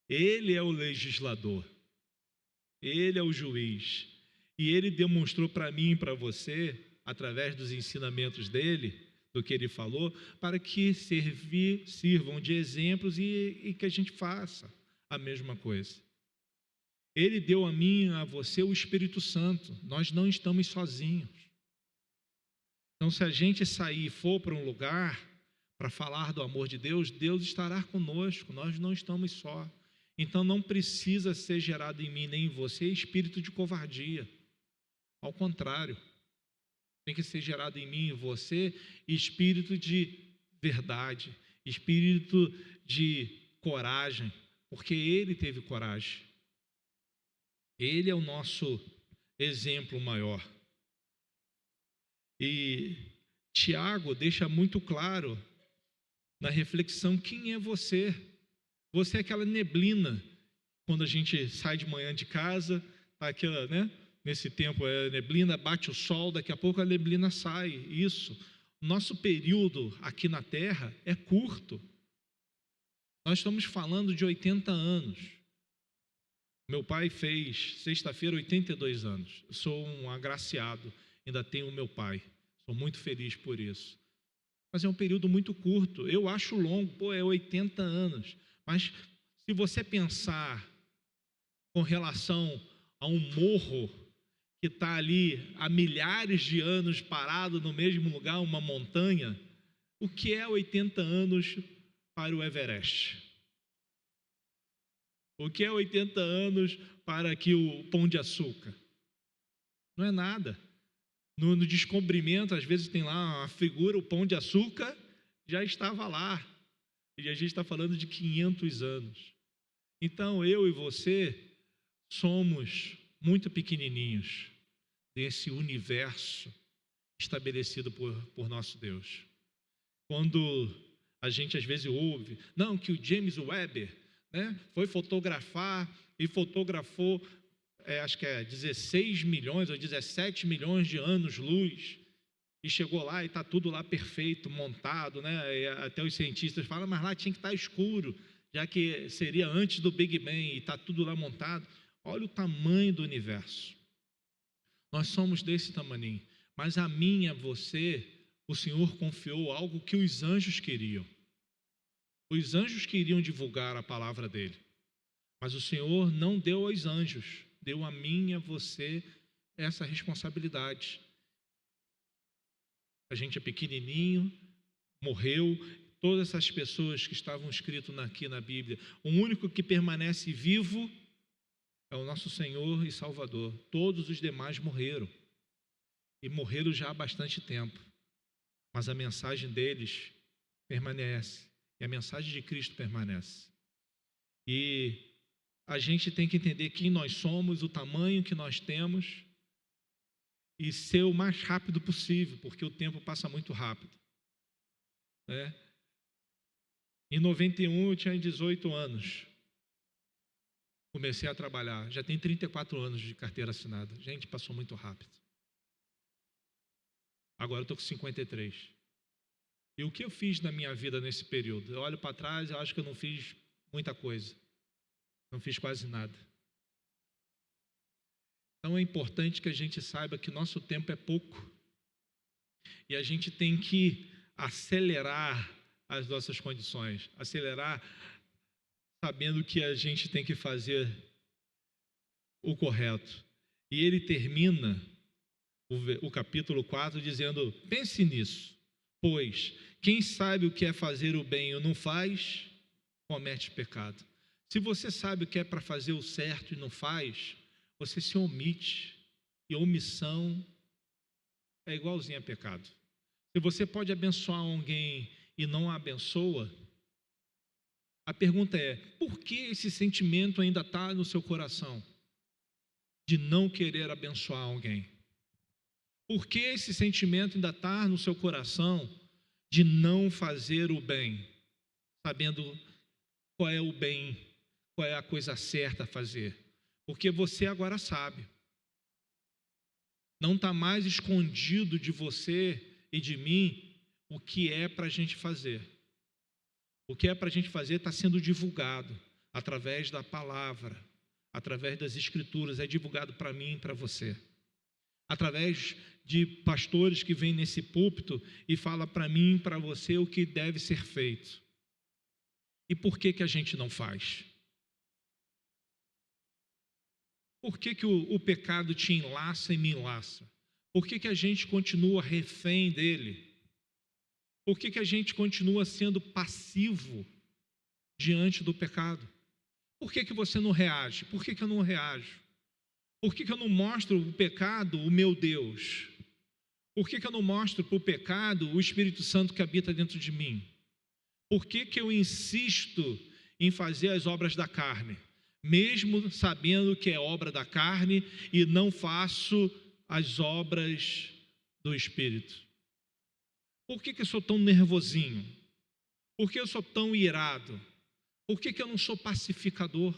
Ele é o legislador, Ele é o juiz, e Ele demonstrou para mim e para você, através dos ensinamentos dEle, do que Ele falou, para que sirvam de exemplos e que a gente faça. a mesma coisa. Ele deu a mim e a você o Espírito Santo. Nós não estamos sozinhos. Então, se a gente sair e for para um lugar para falar do amor de Deus, Deus estará conosco. Nós não estamos só. Então, não precisa ser gerado em mim nem em você espírito de covardia. Ao contrário, tem que ser gerado em mim e em você espírito de verdade, espírito de coragem, porque ele teve coragem. Ele é o nosso exemplo maior. E Tiago deixa muito claro na reflexão quem é você. Você é aquela neblina, quando a gente sai de manhã de casa, tá aquela, né? Nesse tempo é neblina, bate o sol, daqui a pouco a neblina sai. Isso. Nosso período aqui na Terra é curto. Nós estamos falando de 80 anos. Meu pai fez, sexta-feira, 82 anos. Eu sou um agraciado, ainda tenho o meu pai. Sou muito feliz por isso. Mas é um período muito curto. Eu acho longo, é 80 anos. Mas se você pensar com relação a um morro que está ali há milhares de anos parado no mesmo lugar, uma montanha, o que é 80 anos para o Everest? O que é 80 anos para aqui o Pão de Açúcar? Não é nada. No descobrimento, às vezes tem lá uma figura, o Pão de Açúcar já estava lá. E a gente está falando de 500 anos. Então, eu e você somos muito pequenininhos desse universo estabelecido por nosso Deus. Quando a gente às vezes ouve, não, que o James Webb, né, foi fotografar e fotografou, acho que 16 milhões ou 17 milhões de anos-luz, e chegou lá e está tudo lá perfeito, montado, né? E até os cientistas falam, mas lá tinha que estar escuro, já que seria antes do Big Bang, e está tudo lá montado. Olha o tamanho do universo. Nós somos desse tamaninho, mas a mim e a você, o Senhor confiou algo que os anjos queriam. Os anjos queriam divulgar a palavra dele, mas o Senhor não deu aos anjos, deu a mim e a você essa responsabilidade. A gente é pequenininho, morreu, todas essas pessoas que estavam escritas aqui na Bíblia, o único que permanece vivo é o nosso Senhor e Salvador. Todos os demais morreram, e morreram já há bastante tempo, mas a mensagem deles permanece, e a mensagem de Cristo permanece. E a gente tem que entender quem nós somos, o tamanho que nós temos, e ser o mais rápido possível, porque o tempo passa muito rápido. Em 91 eu tinha 18 anos. Comecei a trabalhar. Já tenho 34 anos de carteira assinada. Gente, passou muito rápido. Agora eu estou com 53. E o que eu fiz na minha vida nesse período? Eu olho para trás e acho que eu não fiz muita coisa. Não fiz quase nada. Então é importante que a gente saiba que nosso tempo é pouco. E a gente tem que acelerar as nossas condições. Acelerar sabendo que a gente tem que fazer o correto. E ele termina o capítulo 4 dizendo, pense nisso, pois quem sabe o que é fazer o bem e não faz, comete pecado. Se você sabe o que é para fazer o certo e não faz, você se omite, e omissão é igualzinho a pecado. Se você pode abençoar alguém e não a abençoa, a pergunta é, por que esse sentimento ainda está no seu coração de não querer abençoar alguém? Por que esse sentimento ainda está no seu coração de não fazer o bem, sabendo qual é o bem, qual é a coisa certa a fazer? Porque você agora sabe. Não está mais escondido de você e de mim o que é para a gente fazer. O que é para a gente fazer está sendo divulgado através da palavra, através das escrituras, é divulgado para mim e para você. Através de pastores que vêm nesse púlpito e falam para mim e para você o que deve ser feito. E por que a gente não faz? Por que o pecado te enlaça e me enlaça? Por que a gente continua refém dele? Por que a gente continua sendo passivo diante do pecado? Por que você não reage? Por que eu não reajo? Por que eu não mostro o pecado, o meu Deus? Por que eu não mostro para o pecado o Espírito Santo que habita dentro de mim? Por que eu insisto em fazer as obras da carne, mesmo sabendo que é obra da carne, e não faço as obras do Espírito? Por que eu sou tão nervosinho? Por que eu sou tão irado? Por que eu não sou pacificador?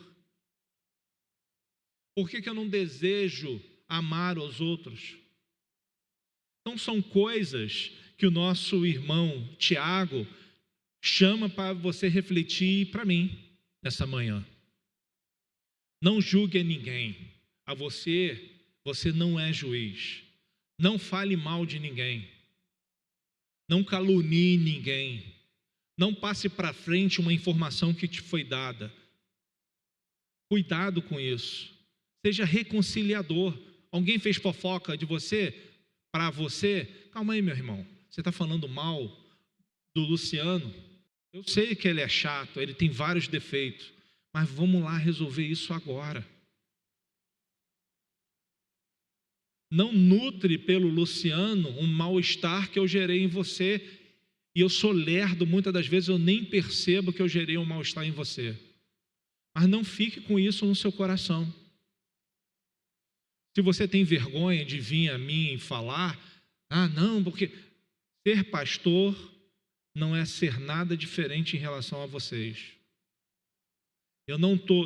Por que eu não desejo amar os outros? Então são coisas que o nosso irmão Tiago chama para você refletir para mim nessa manhã. Não julgue a ninguém. A você não é juiz. Não fale mal de ninguém. Não calunie ninguém. Não passe para frente uma informação que te foi dada. Cuidado com isso. Seja reconciliador. Alguém fez fofoca de você, para você? Calma aí, meu irmão. Você está falando mal do Luciano? Eu sei que ele é chato, ele tem vários defeitos, mas vamos lá resolver isso agora. Não nutre pelo Luciano um mal-estar que eu gerei em você, e eu sou lerdo, muitas das vezes eu nem percebo que eu gerei um mal-estar em você. Mas não fique com isso no seu coração. Se você tem vergonha de vir a mim falar, não, porque ser pastor não é ser nada diferente em relação a vocês. Eu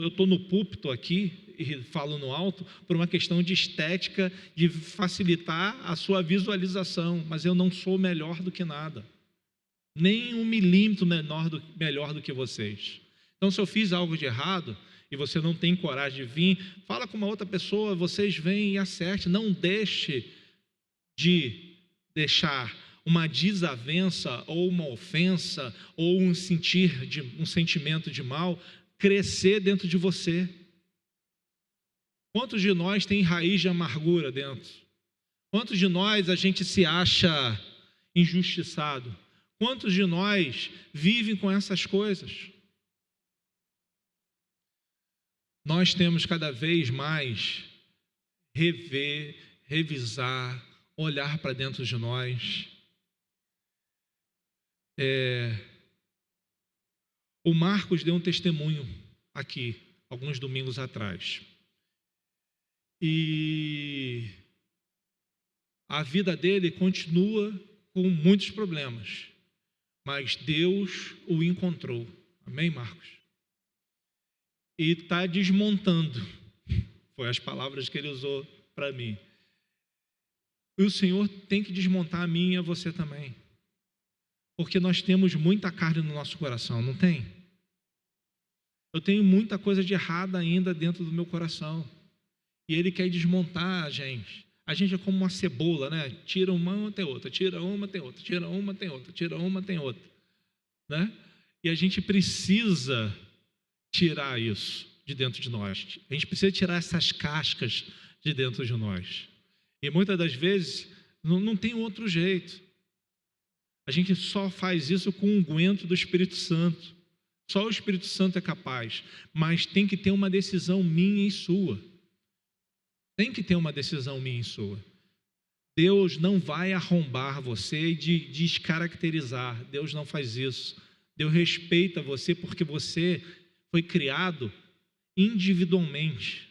estou no púlpito aqui e falo no alto por uma questão de estética, de facilitar a sua visualização, mas eu não sou melhor do que nada, nem 1 milímetro melhor do que vocês. Então, se eu fiz algo de errado e você não tem coragem de vir, fala com uma outra pessoa, vocês vêm e acerte. Não deixe de deixar uma desavença ou uma ofensa ou um sentimento de mal crescer dentro de você. Quantos de nós tem raiz de amargura dentro? Quantos de nós a gente se acha injustiçado? Quantos de nós vivem com essas coisas? Nós temos cada vez mais rever, revisar, olhar para dentro de nós. O Marcos deu um testemunho aqui, alguns domingos atrás. E a vida dele continua com muitos problemas, mas Deus o encontrou. Amém, Marcos? E está desmontando. Foi as palavras que ele usou para mim. E o Senhor tem que desmontar a mim e a você também. Porque nós temos muita carne no nosso coração, não tem? Eu tenho muita coisa de errada ainda dentro do meu coração. E Ele quer desmontar a gente. A gente é como uma cebola, né? Tira uma, tem outra. Tira uma, tem outra. Tira uma, tem outra. Tira uma, tem outra. Né? E a gente precisa tirar isso de dentro de nós. A gente precisa tirar essas cascas de dentro de nós. E muitas das vezes não tem outro jeito. A gente só faz isso com o unguento do Espírito Santo. Só o Espírito Santo é capaz. Mas tem que ter uma decisão minha e sua. Tem que ter uma decisão minha e sua. Deus não vai arrombar você e descaracterizar. Deus não faz isso. Deus respeita você porque você foi criado individualmente.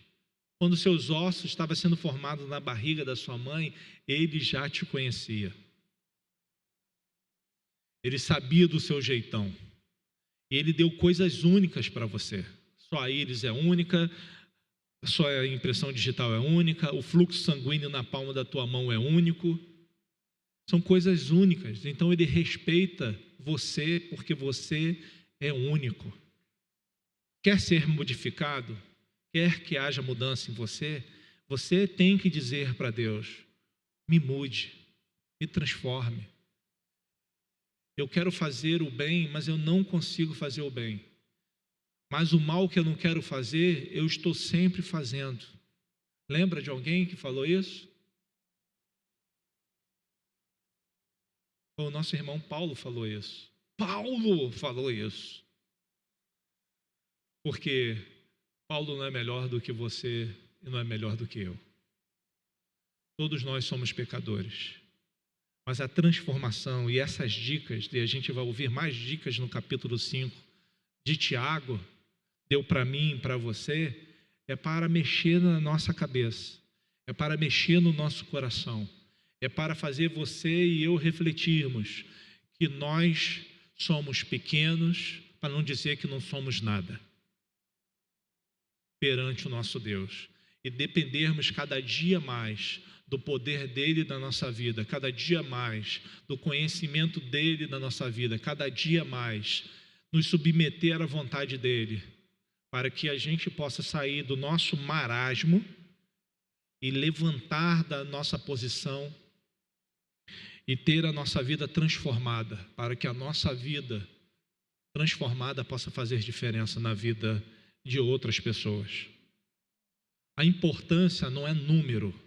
Quando seus ossos estavam sendo formados na barriga da sua mãe, Ele já te conhecia. Ele sabia do seu jeitão. E Ele deu coisas únicas para você. Sua íris é única, a sua impressão digital é única, o fluxo sanguíneo na palma da tua mão é único. São coisas únicas. Então Ele respeita você porque você é único. Quer ser modificado? Quer que haja mudança em você? Você tem que dizer para Deus: me mude, me transforme. Eu quero fazer o bem, mas eu não consigo fazer o bem. Mas o mal que eu não quero fazer, eu estou sempre fazendo. Lembra de alguém que falou isso? O nosso irmão Paulo falou isso. Paulo falou isso. Porque Paulo não é melhor do que você e não é melhor do que eu. Todos nós somos pecadores. Mas a transformação e essas dicas, e a gente vai ouvir mais dicas no capítulo 5 de Tiago, deu para mim e para você, é para mexer na nossa cabeça, é para mexer no nosso coração, é para fazer você e eu refletirmos que nós somos pequenos, para não dizer que não somos nada, perante o nosso Deus, e dependermos cada dia mais do poder dele na nossa vida, cada dia mais do conhecimento dele na nossa vida, cada dia mais nos submeter à vontade dele, para que a gente possa sair do nosso marasmo e levantar da nossa posição e ter a nossa vida transformada, para que a nossa vida transformada possa fazer diferença na vida de outras pessoas. A importância não é número,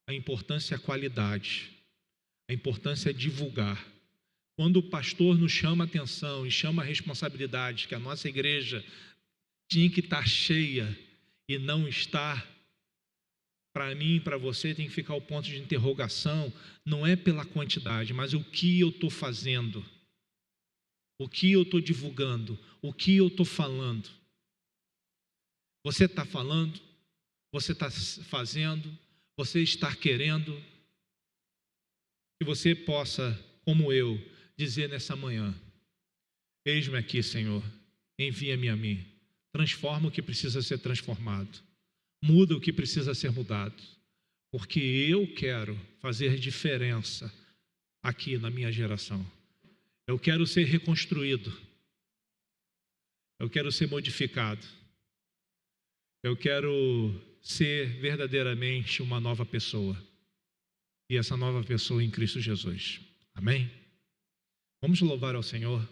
a importância é qualidade, a importância é divulgar. Quando o pastor nos chama a atenção e chama a responsabilidade que a nossa igreja tinha que estar cheia e não está, para mim e para você tem que ficar o ponto de interrogação, não é pela quantidade, mas o que eu estou fazendo, o que eu estou divulgando, o que eu estou falando. Você está falando, você está fazendo, você está querendo, que você possa, como eu, dizer nessa manhã: eis-me aqui, Senhor, envia-me a mim, transforma o que precisa ser transformado, muda o que precisa ser mudado, porque eu quero fazer diferença aqui na minha geração. Eu quero ser reconstruído, eu quero ser modificado, eu quero ser verdadeiramente uma nova pessoa, e essa nova pessoa em Cristo Jesus. Amém? Vamos louvar ao Senhor.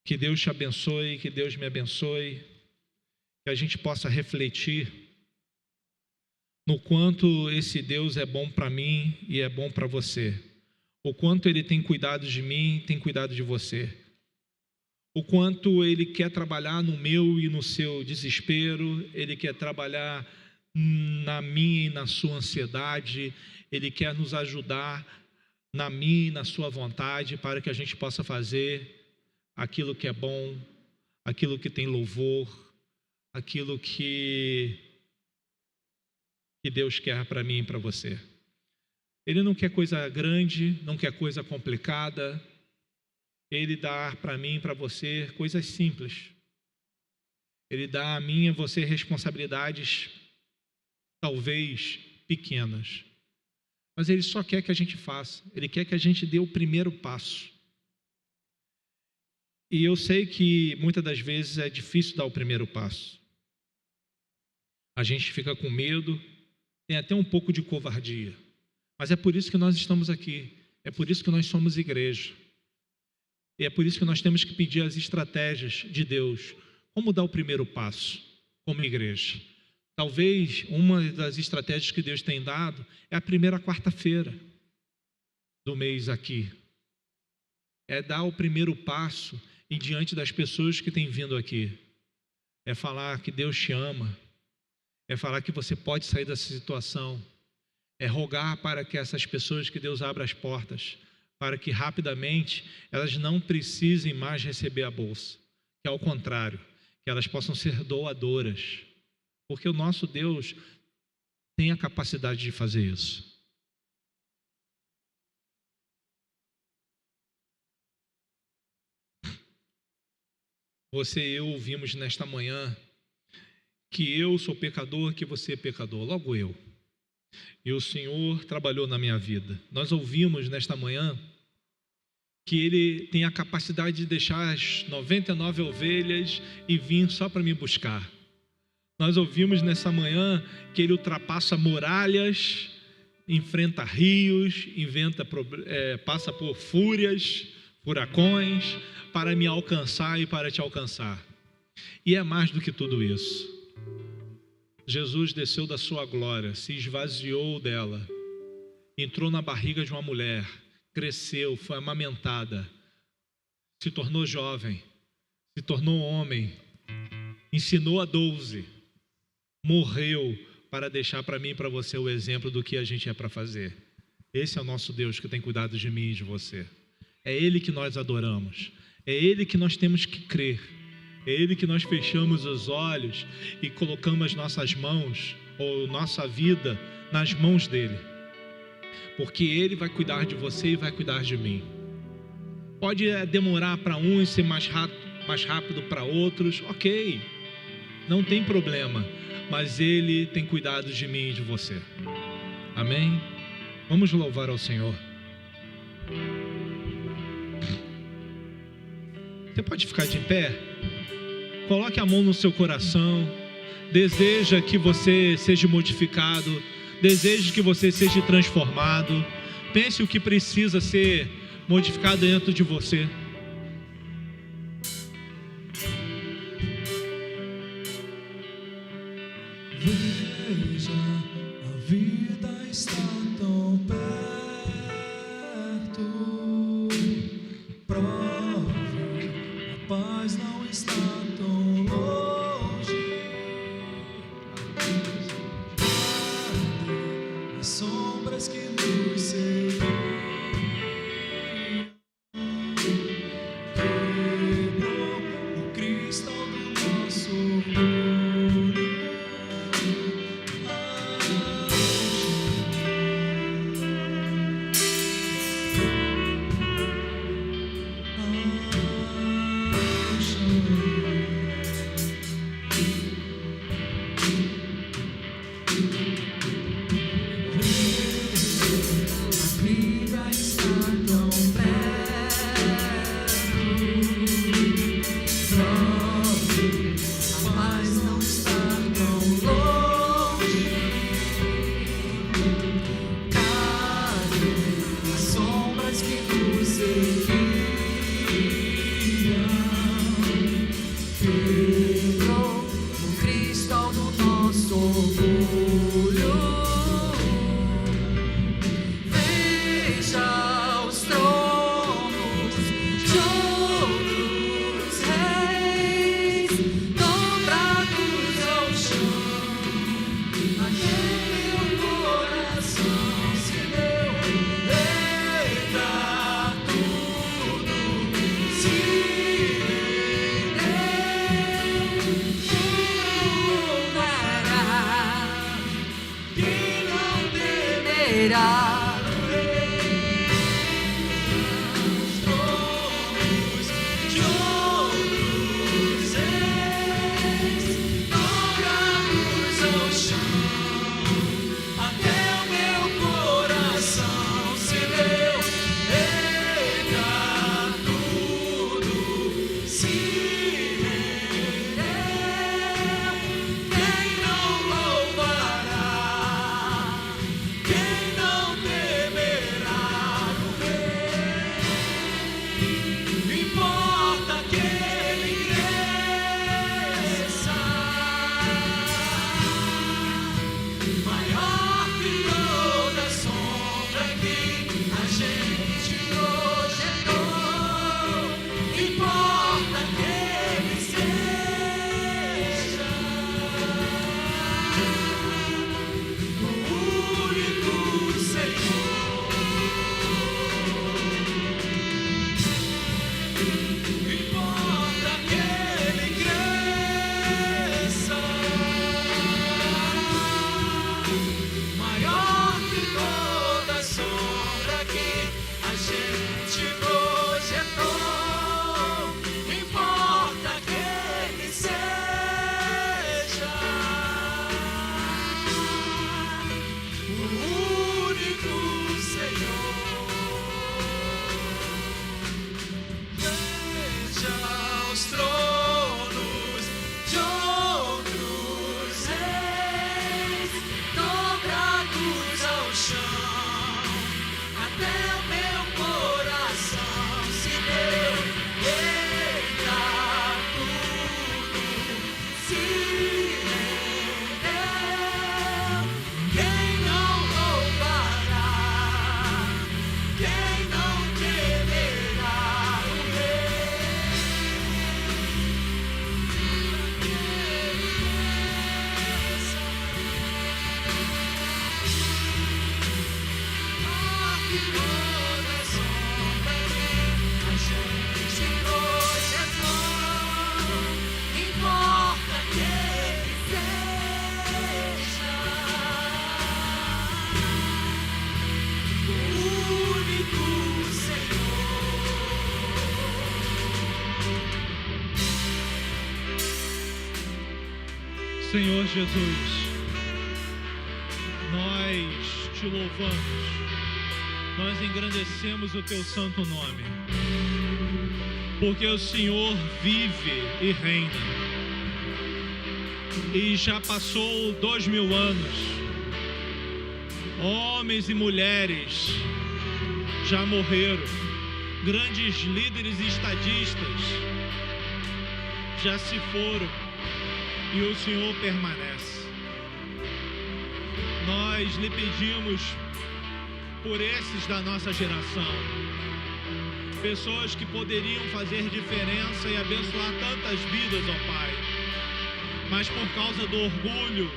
Que Deus te abençoe, que Deus me abençoe, que a gente possa refletir no quanto esse Deus é bom para mim e é bom para você, o quanto Ele tem cuidado de mim, tem cuidado de você, o quanto Ele quer trabalhar no meu e no seu desespero, Ele quer trabalhar na minha e na sua ansiedade, Ele quer nos ajudar na minha e na sua vontade, para que a gente possa fazer aquilo que é bom, aquilo que tem louvor, aquilo que Deus quer para mim e para você. Ele não quer coisa grande, não quer coisa complicada. Ele dá para mim e para você coisas simples. Ele dá a mim e a você responsabilidades talvez pequenas, mas Ele só quer que a gente faça. Ele quer que a gente dê o primeiro passo. E eu sei que muitas das vezes é difícil dar o primeiro passo. A gente fica com medo, tem até um pouco de covardia. Mas é por isso que nós estamos aqui. É por isso que nós somos igreja. E é por isso que nós temos que pedir as estratégias de Deus. Como dar o primeiro passo como igreja? Talvez uma das estratégias que Deus tem dado é a primeira quarta-feira do mês aqui. É dar o primeiro passo em diante das pessoas que têm vindo aqui. É falar que Deus te ama. É falar que você pode sair dessa situação. É rogar para que essas pessoas, que Deus abra as portas, para que rapidamente elas não precisem mais receber a bolsa. Que ao contrário, que elas possam ser doadoras. Porque o nosso Deus tem a capacidade de fazer isso. Você e eu ouvimos nesta manhã que eu sou pecador, que você é pecador, logo eu. E o Senhor trabalhou na minha vida. Nós ouvimos nesta manhã que Ele tem a capacidade de deixar as 99 ovelhas e vir só para me buscar. Nós ouvimos nessa manhã que Ele ultrapassa muralhas, enfrenta rios, passa por fúrias, furacões, para me alcançar e para te alcançar. E é mais do que tudo isso. Jesus desceu da sua glória, se esvaziou dela, entrou na barriga de uma mulher, cresceu, foi amamentada, se tornou jovem, se tornou homem, ensinou a 12, morreu para deixar para mim e para você o exemplo do que a gente é para fazer. Esse é o nosso Deus que tem cuidado de mim e de você. É Ele que nós adoramos, é Ele que nós temos que crer, é Ele que nós fechamos os olhos e colocamos as nossas mãos, ou nossa vida, nas mãos dEle, porque Ele vai cuidar de você e vai cuidar de mim. Pode demorar para uns, ser mais rápido para outros, ok, não tem problema, mas Ele tem cuidado de mim e de você. Amém? Vamos louvar ao Senhor. Você pode ficar de pé? Coloque a mão no seu coração. Deseja que você seja modificado, deseja que você seja transformado. Pense o que precisa ser modificado dentro de você. Veja, a vida está tão perto. Prove, a paz não está tão longe. Guarde as sombras que nos seguiam. Quebrou o cristal do nosso orgulho. Quem não toda sombra a gente hoje é só, importa que ele seja o único Senhor. Senhor Jesus, nós te louvamos, nós engrandecemos o teu santo nome, porque o Senhor vive e reina, e já passou 2000 anos, homens e mulheres já morreram, grandes líderes e estadistas já se foram, e o Senhor permanece. Nós lhe pedimos por esses da nossa geração, pessoas que poderiam fazer diferença e abençoar tantas vidas, ó Pai, mas por causa do orgulho,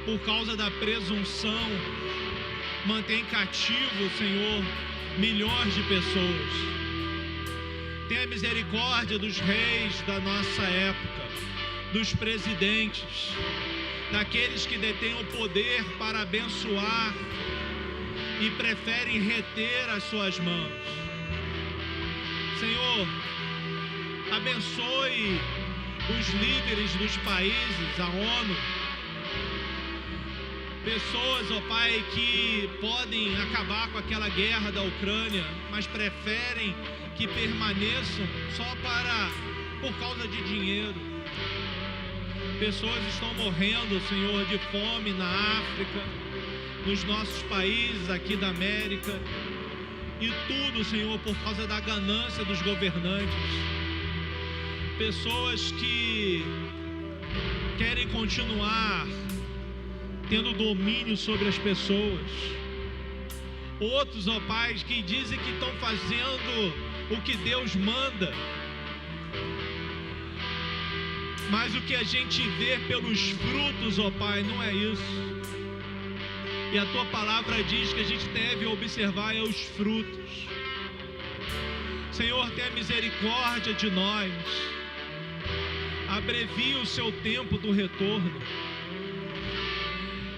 por causa da presunção, mantém cativo, Senhor, milhões de pessoas. Tenha misericórdia dos reis da nossa época, dos presidentes, daqueles que detêm o poder para abençoar e preferem reter as suas mãos. Senhor, abençoe os líderes dos países, a ONU, pessoas, ó Pai, que podem acabar com aquela guerra da Ucrânia, mas preferem que permaneçam só por causa de dinheiro. Pessoas estão morrendo, Senhor, de fome na África, nos nossos países aqui da América, e tudo, Senhor, por causa da ganância dos governantes. Pessoas que querem continuar tendo domínio sobre as pessoas. Outros, ó Pai, que dizem que estão fazendo o que Deus manda, mas o que a gente vê pelos frutos, ó Pai, não é isso. E a Tua palavra diz que a gente deve observar os frutos. Senhor, tenha misericórdia de nós. Abrevie o Seu tempo do retorno.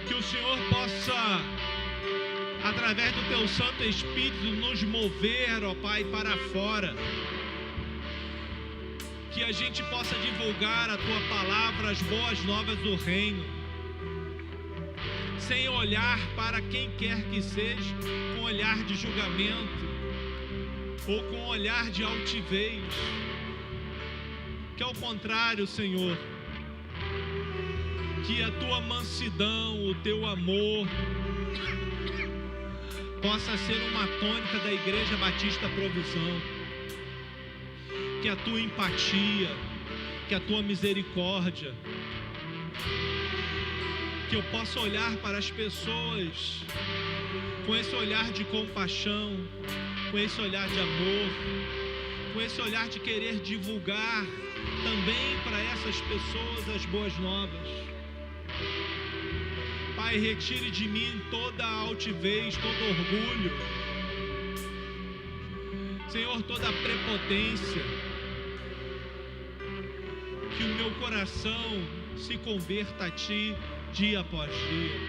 Que o Senhor possa, através do Teu Santo Espírito, nos mover, ó Pai, para fora. Que a gente possa divulgar a Tua palavra, as boas novas do reino, sem olhar para quem quer que seja, com olhar de julgamento, ou com olhar de altivez. Que ao contrário, Senhor, que a Tua mansidão, o Teu amor, possa ser uma tônica da Igreja Batista Provisão. Que a Tua empatia, que a Tua misericórdia, que eu possa olhar para as pessoas com esse olhar de compaixão, com esse olhar de amor, com esse olhar de querer divulgar também para essas pessoas as boas novas. Pai, retire de mim toda a altivez, todo orgulho, Senhor, toda a prepotência. Que o meu coração se converta a Ti dia após dia.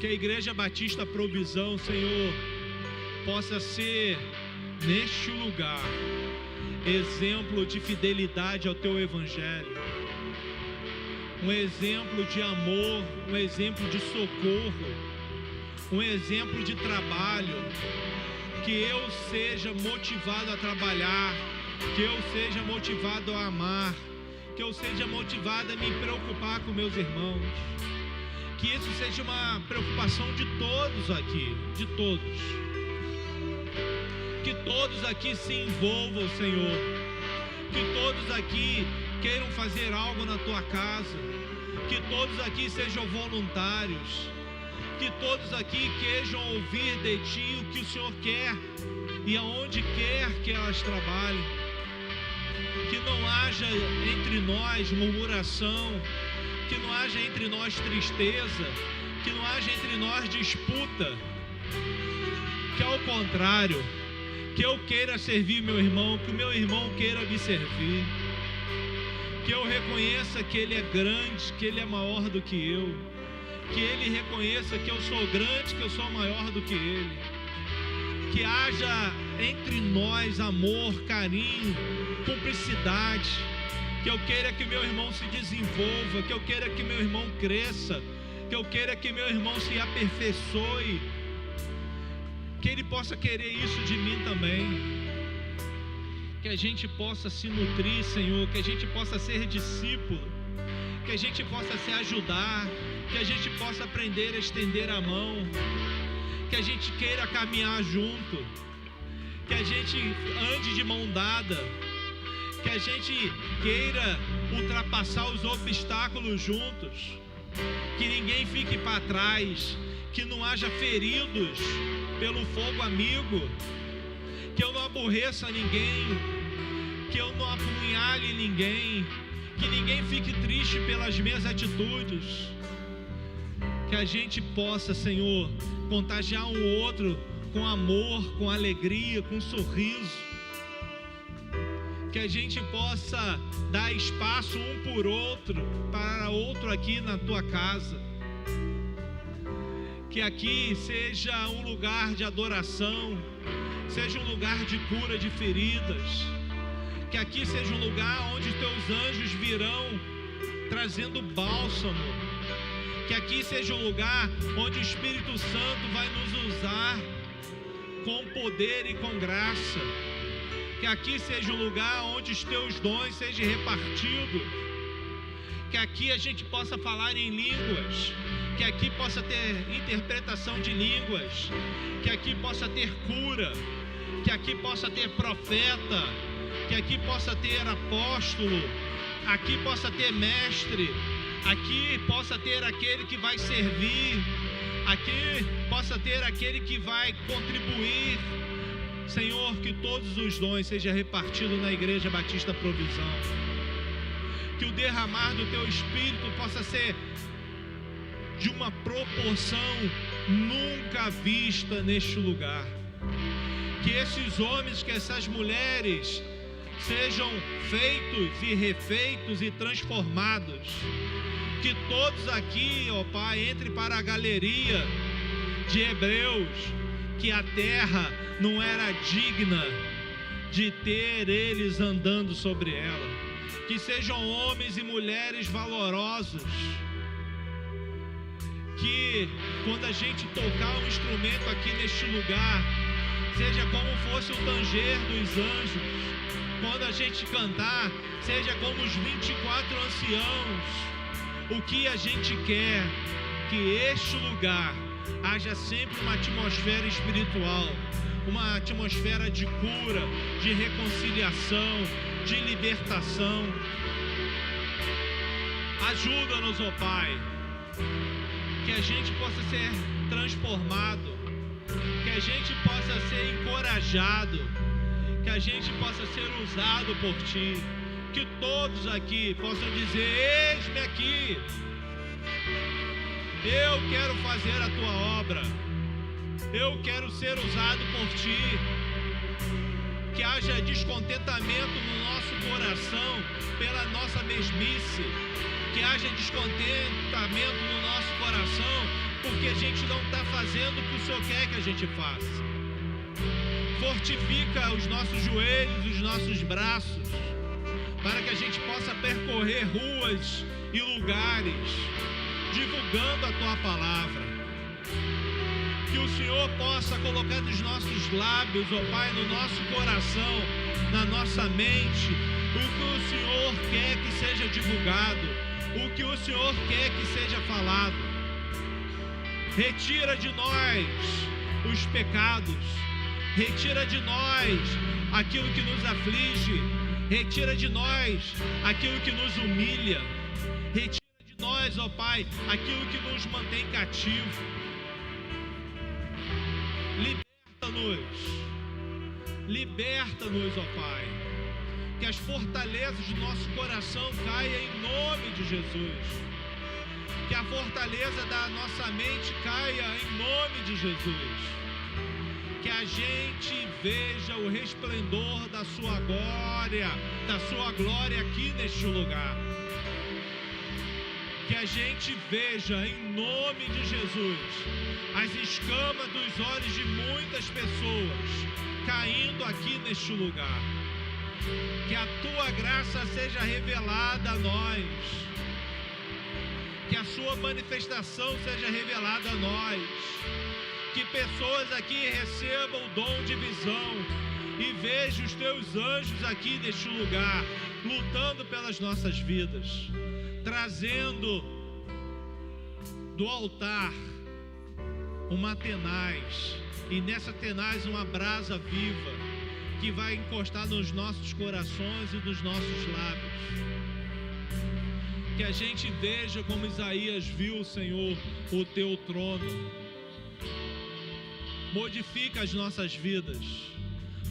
Que a Igreja Batista Provisão, Senhor, possa ser neste lugar exemplo de fidelidade ao Teu Evangelho, um exemplo de amor, um exemplo de socorro, um exemplo de trabalho. Que eu seja motivado a trabalhar, que eu seja motivado a amar, que eu seja motivado a me preocupar com meus irmãos. Que isso seja uma preocupação de todos aqui, de todos. Que todos aqui se envolvam, Senhor. Que todos aqui queiram fazer algo na Tua casa. Que todos aqui sejam voluntários. Que todos aqui queiram ouvir de Ti o que o Senhor quer e aonde quer que elas trabalhem. Que não haja entre nós murmuração, que não haja entre nós tristeza, que não haja entre nós disputa, Que ao contrário, que eu queira servir meu irmão, que o meu irmão queira me servir. Que eu reconheça que Ele é grande, que Ele é maior do que eu. Que Ele reconheça que eu sou grande, que eu sou maior do que Ele. Que haja entre nós amor, carinho, cumplicidade. Que eu queira que meu irmão se desenvolva, que eu queira que meu irmão cresça, que eu queira que meu irmão se aperfeiçoe. Que ele possa querer isso de mim também. Que a gente possa se nutrir, Senhor, que a gente possa ser discípulo, que a gente possa se ajudar, que a gente possa aprender a estender a mão, que a gente queira caminhar junto, que a gente ande de mão dada, que a gente queira ultrapassar os obstáculos juntos, que ninguém fique para trás, que não haja feridos pelo fogo amigo, que eu não aborreça ninguém, que eu não apunhale ninguém, que ninguém fique triste pelas minhas atitudes, que a gente possa, Senhor, contagiar um outro com amor, com alegria, com sorriso, que a gente possa dar espaço um por outro, para outro aqui na tua casa, que aqui seja um lugar de adoração, seja um lugar de cura de feridas, que aqui seja um lugar onde os teus anjos virão trazendo bálsamo, que aqui seja um lugar onde o Espírito Santo vai nos usar com poder e com graça, que aqui seja um lugar onde os teus dons sejam repartidos, que aqui a gente possa falar em línguas, que aqui possa ter interpretação de línguas, que aqui possa ter cura, que aqui possa ter profeta, que aqui possa ter apóstolo, aqui possa ter mestre, aqui possa ter aquele que vai servir, aqui possa ter aquele que vai contribuir. Senhor, que todos os dons sejam repartidos na Igreja Batista Provisão, que o derramar do Teu Espírito possa ser de uma proporção nunca vista neste lugar, que esses homens, que essas mulheres sejam feitos e refeitos e transformados, que todos aqui, ó Pai, entrem para a galeria de Hebreus, que a terra não era digna de ter eles andando sobre ela, que sejam homens e mulheres valorosos, que quando a gente tocar um instrumento aqui neste lugar, seja como fosse o tanger dos anjos, quando a gente cantar, seja como os 24 anciãos. O que a gente quer, que este lugar haja sempre uma atmosfera espiritual, uma atmosfera de cura, de reconciliação, de libertação. Ajuda-nos, ó Pai, que a gente possa ser transformado, que a gente possa ser encorajado, que a gente possa ser usado por Ti, que todos aqui possam dizer: eis-me aqui, eu quero fazer a Tua obra, eu quero ser usado por Ti. Que haja descontentamento no nosso coração pela nossa mesmice, que haja descontentamento no nosso coração porque a gente não está fazendo o que o Senhor quer que a gente faça. Fortifica os nossos joelhos, os nossos braços, para que a gente possa percorrer ruas e lugares, divulgando a Tua palavra. Que o Senhor possa colocar nos nossos lábios, ó Pai, no nosso coração, na nossa mente, o que o Senhor quer que seja divulgado, o que o Senhor quer que seja falado. Retira de nós os pecados, retira de nós aquilo que nos aflige, retira de nós aquilo que nos humilha, retira de nós, ó Pai, aquilo que nos mantém cativo. Liberta-nos, ó Pai, que as fortalezas do nosso coração caiam em nome de Jesus, que a fortaleza da nossa mente caia em nome de Jesus, que a gente veja o resplendor da sua glória aqui neste lugar. Que a gente veja, em nome de Jesus, as escamas dos olhos de muitas pessoas caindo aqui neste lugar. Que a tua graça seja revelada a nós. Que a sua manifestação seja revelada a nós. Que pessoas aqui recebam o dom de visão e vejam os teus anjos aqui neste lugar, lutando pelas nossas vidas, trazendo do altar uma tenaz, e nessa tenaz uma brasa viva, que vai encostar nos nossos corações e nos nossos lábios. Que a gente veja como Isaías viu, Senhor, o teu trono. Modifica as nossas vidas,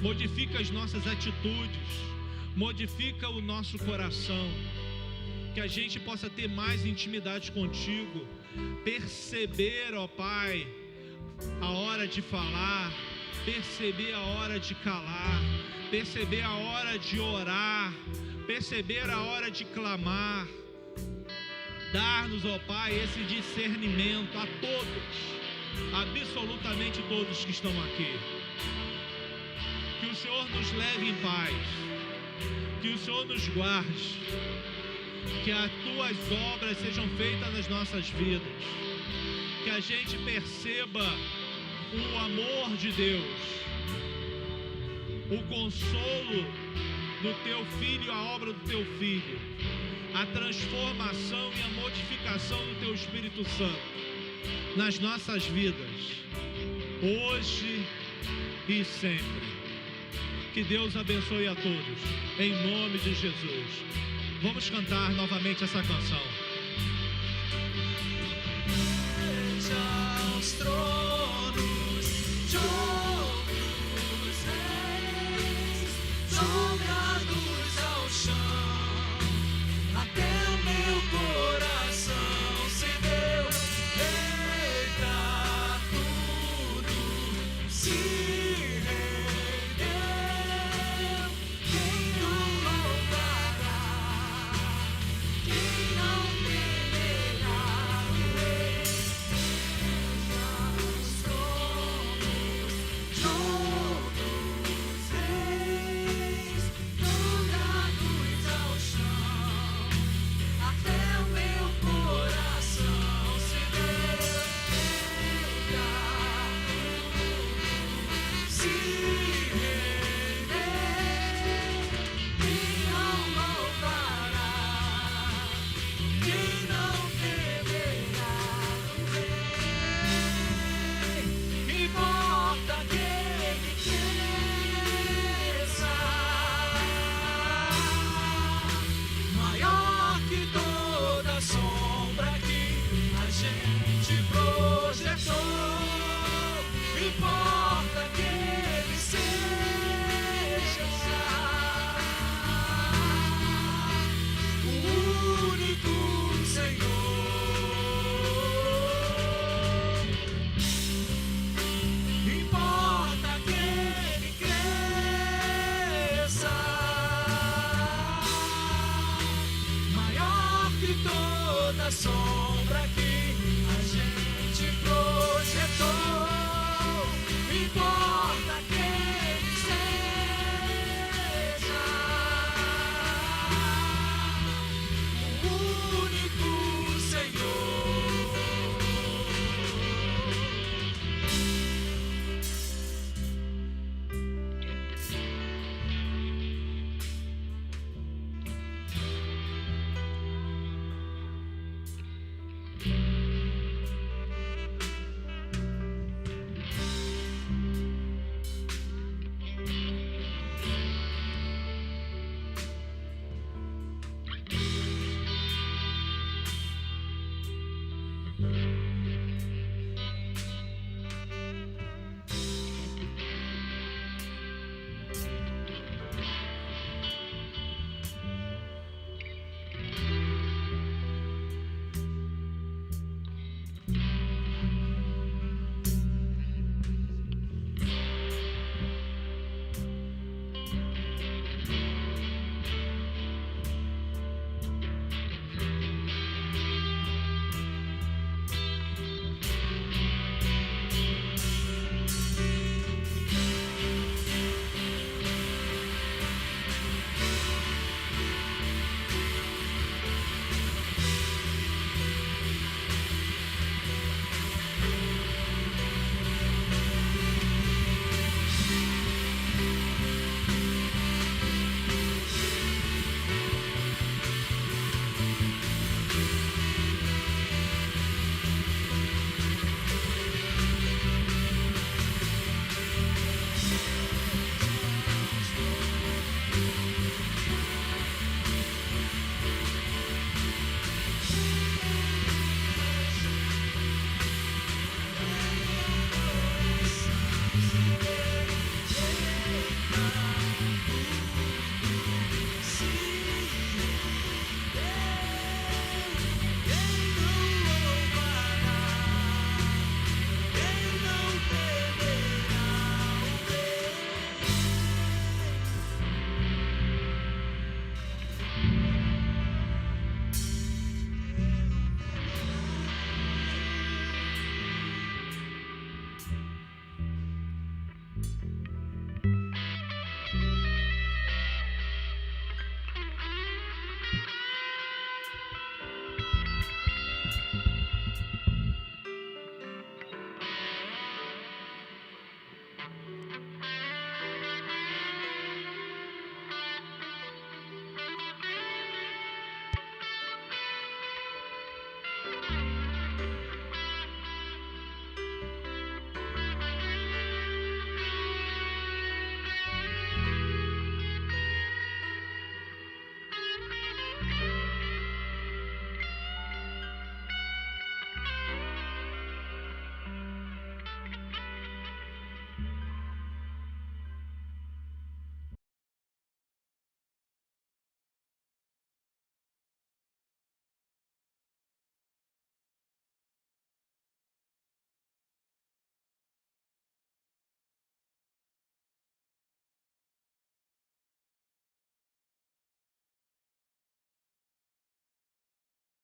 modifica as nossas atitudes, modifica o nosso coração. Que a gente possa ter mais intimidade contigo, perceber, ó Pai, a hora de falar, perceber a hora de calar, perceber a hora de orar, perceber a hora de clamar. Dar-nos, ó Pai, esse discernimento a todos, absolutamente todos que estão aqui. Que o Senhor nos leve em paz, que o Senhor nos guarde, que as tuas obras sejam feitas nas nossas vidas, que a gente perceba o amor de Deus, o consolo do teu Filho, a obra do teu Filho, a transformação e a modificação do teu Espírito Santo nas nossas vidas, hoje e sempre. Que Deus abençoe a todos, em nome de Jesus. Vamos cantar novamente essa canção. Veja os tronos de outros reis, jogados ao chão, até o meu coração se deu. Eita, tudo se rendeu. Quem o louvará? Quem não temerá o Rei? Veja os tronos de outros reis, jogados ao chão, até o meu coração se derreta, se render. Quem não louvará? Quem não temerá o Rei? Importa que ele cresça, maior que toda sombra que a gente projetou. Importa que ele seja o único Senhor. Importa que ele cresça, maior que toda sombra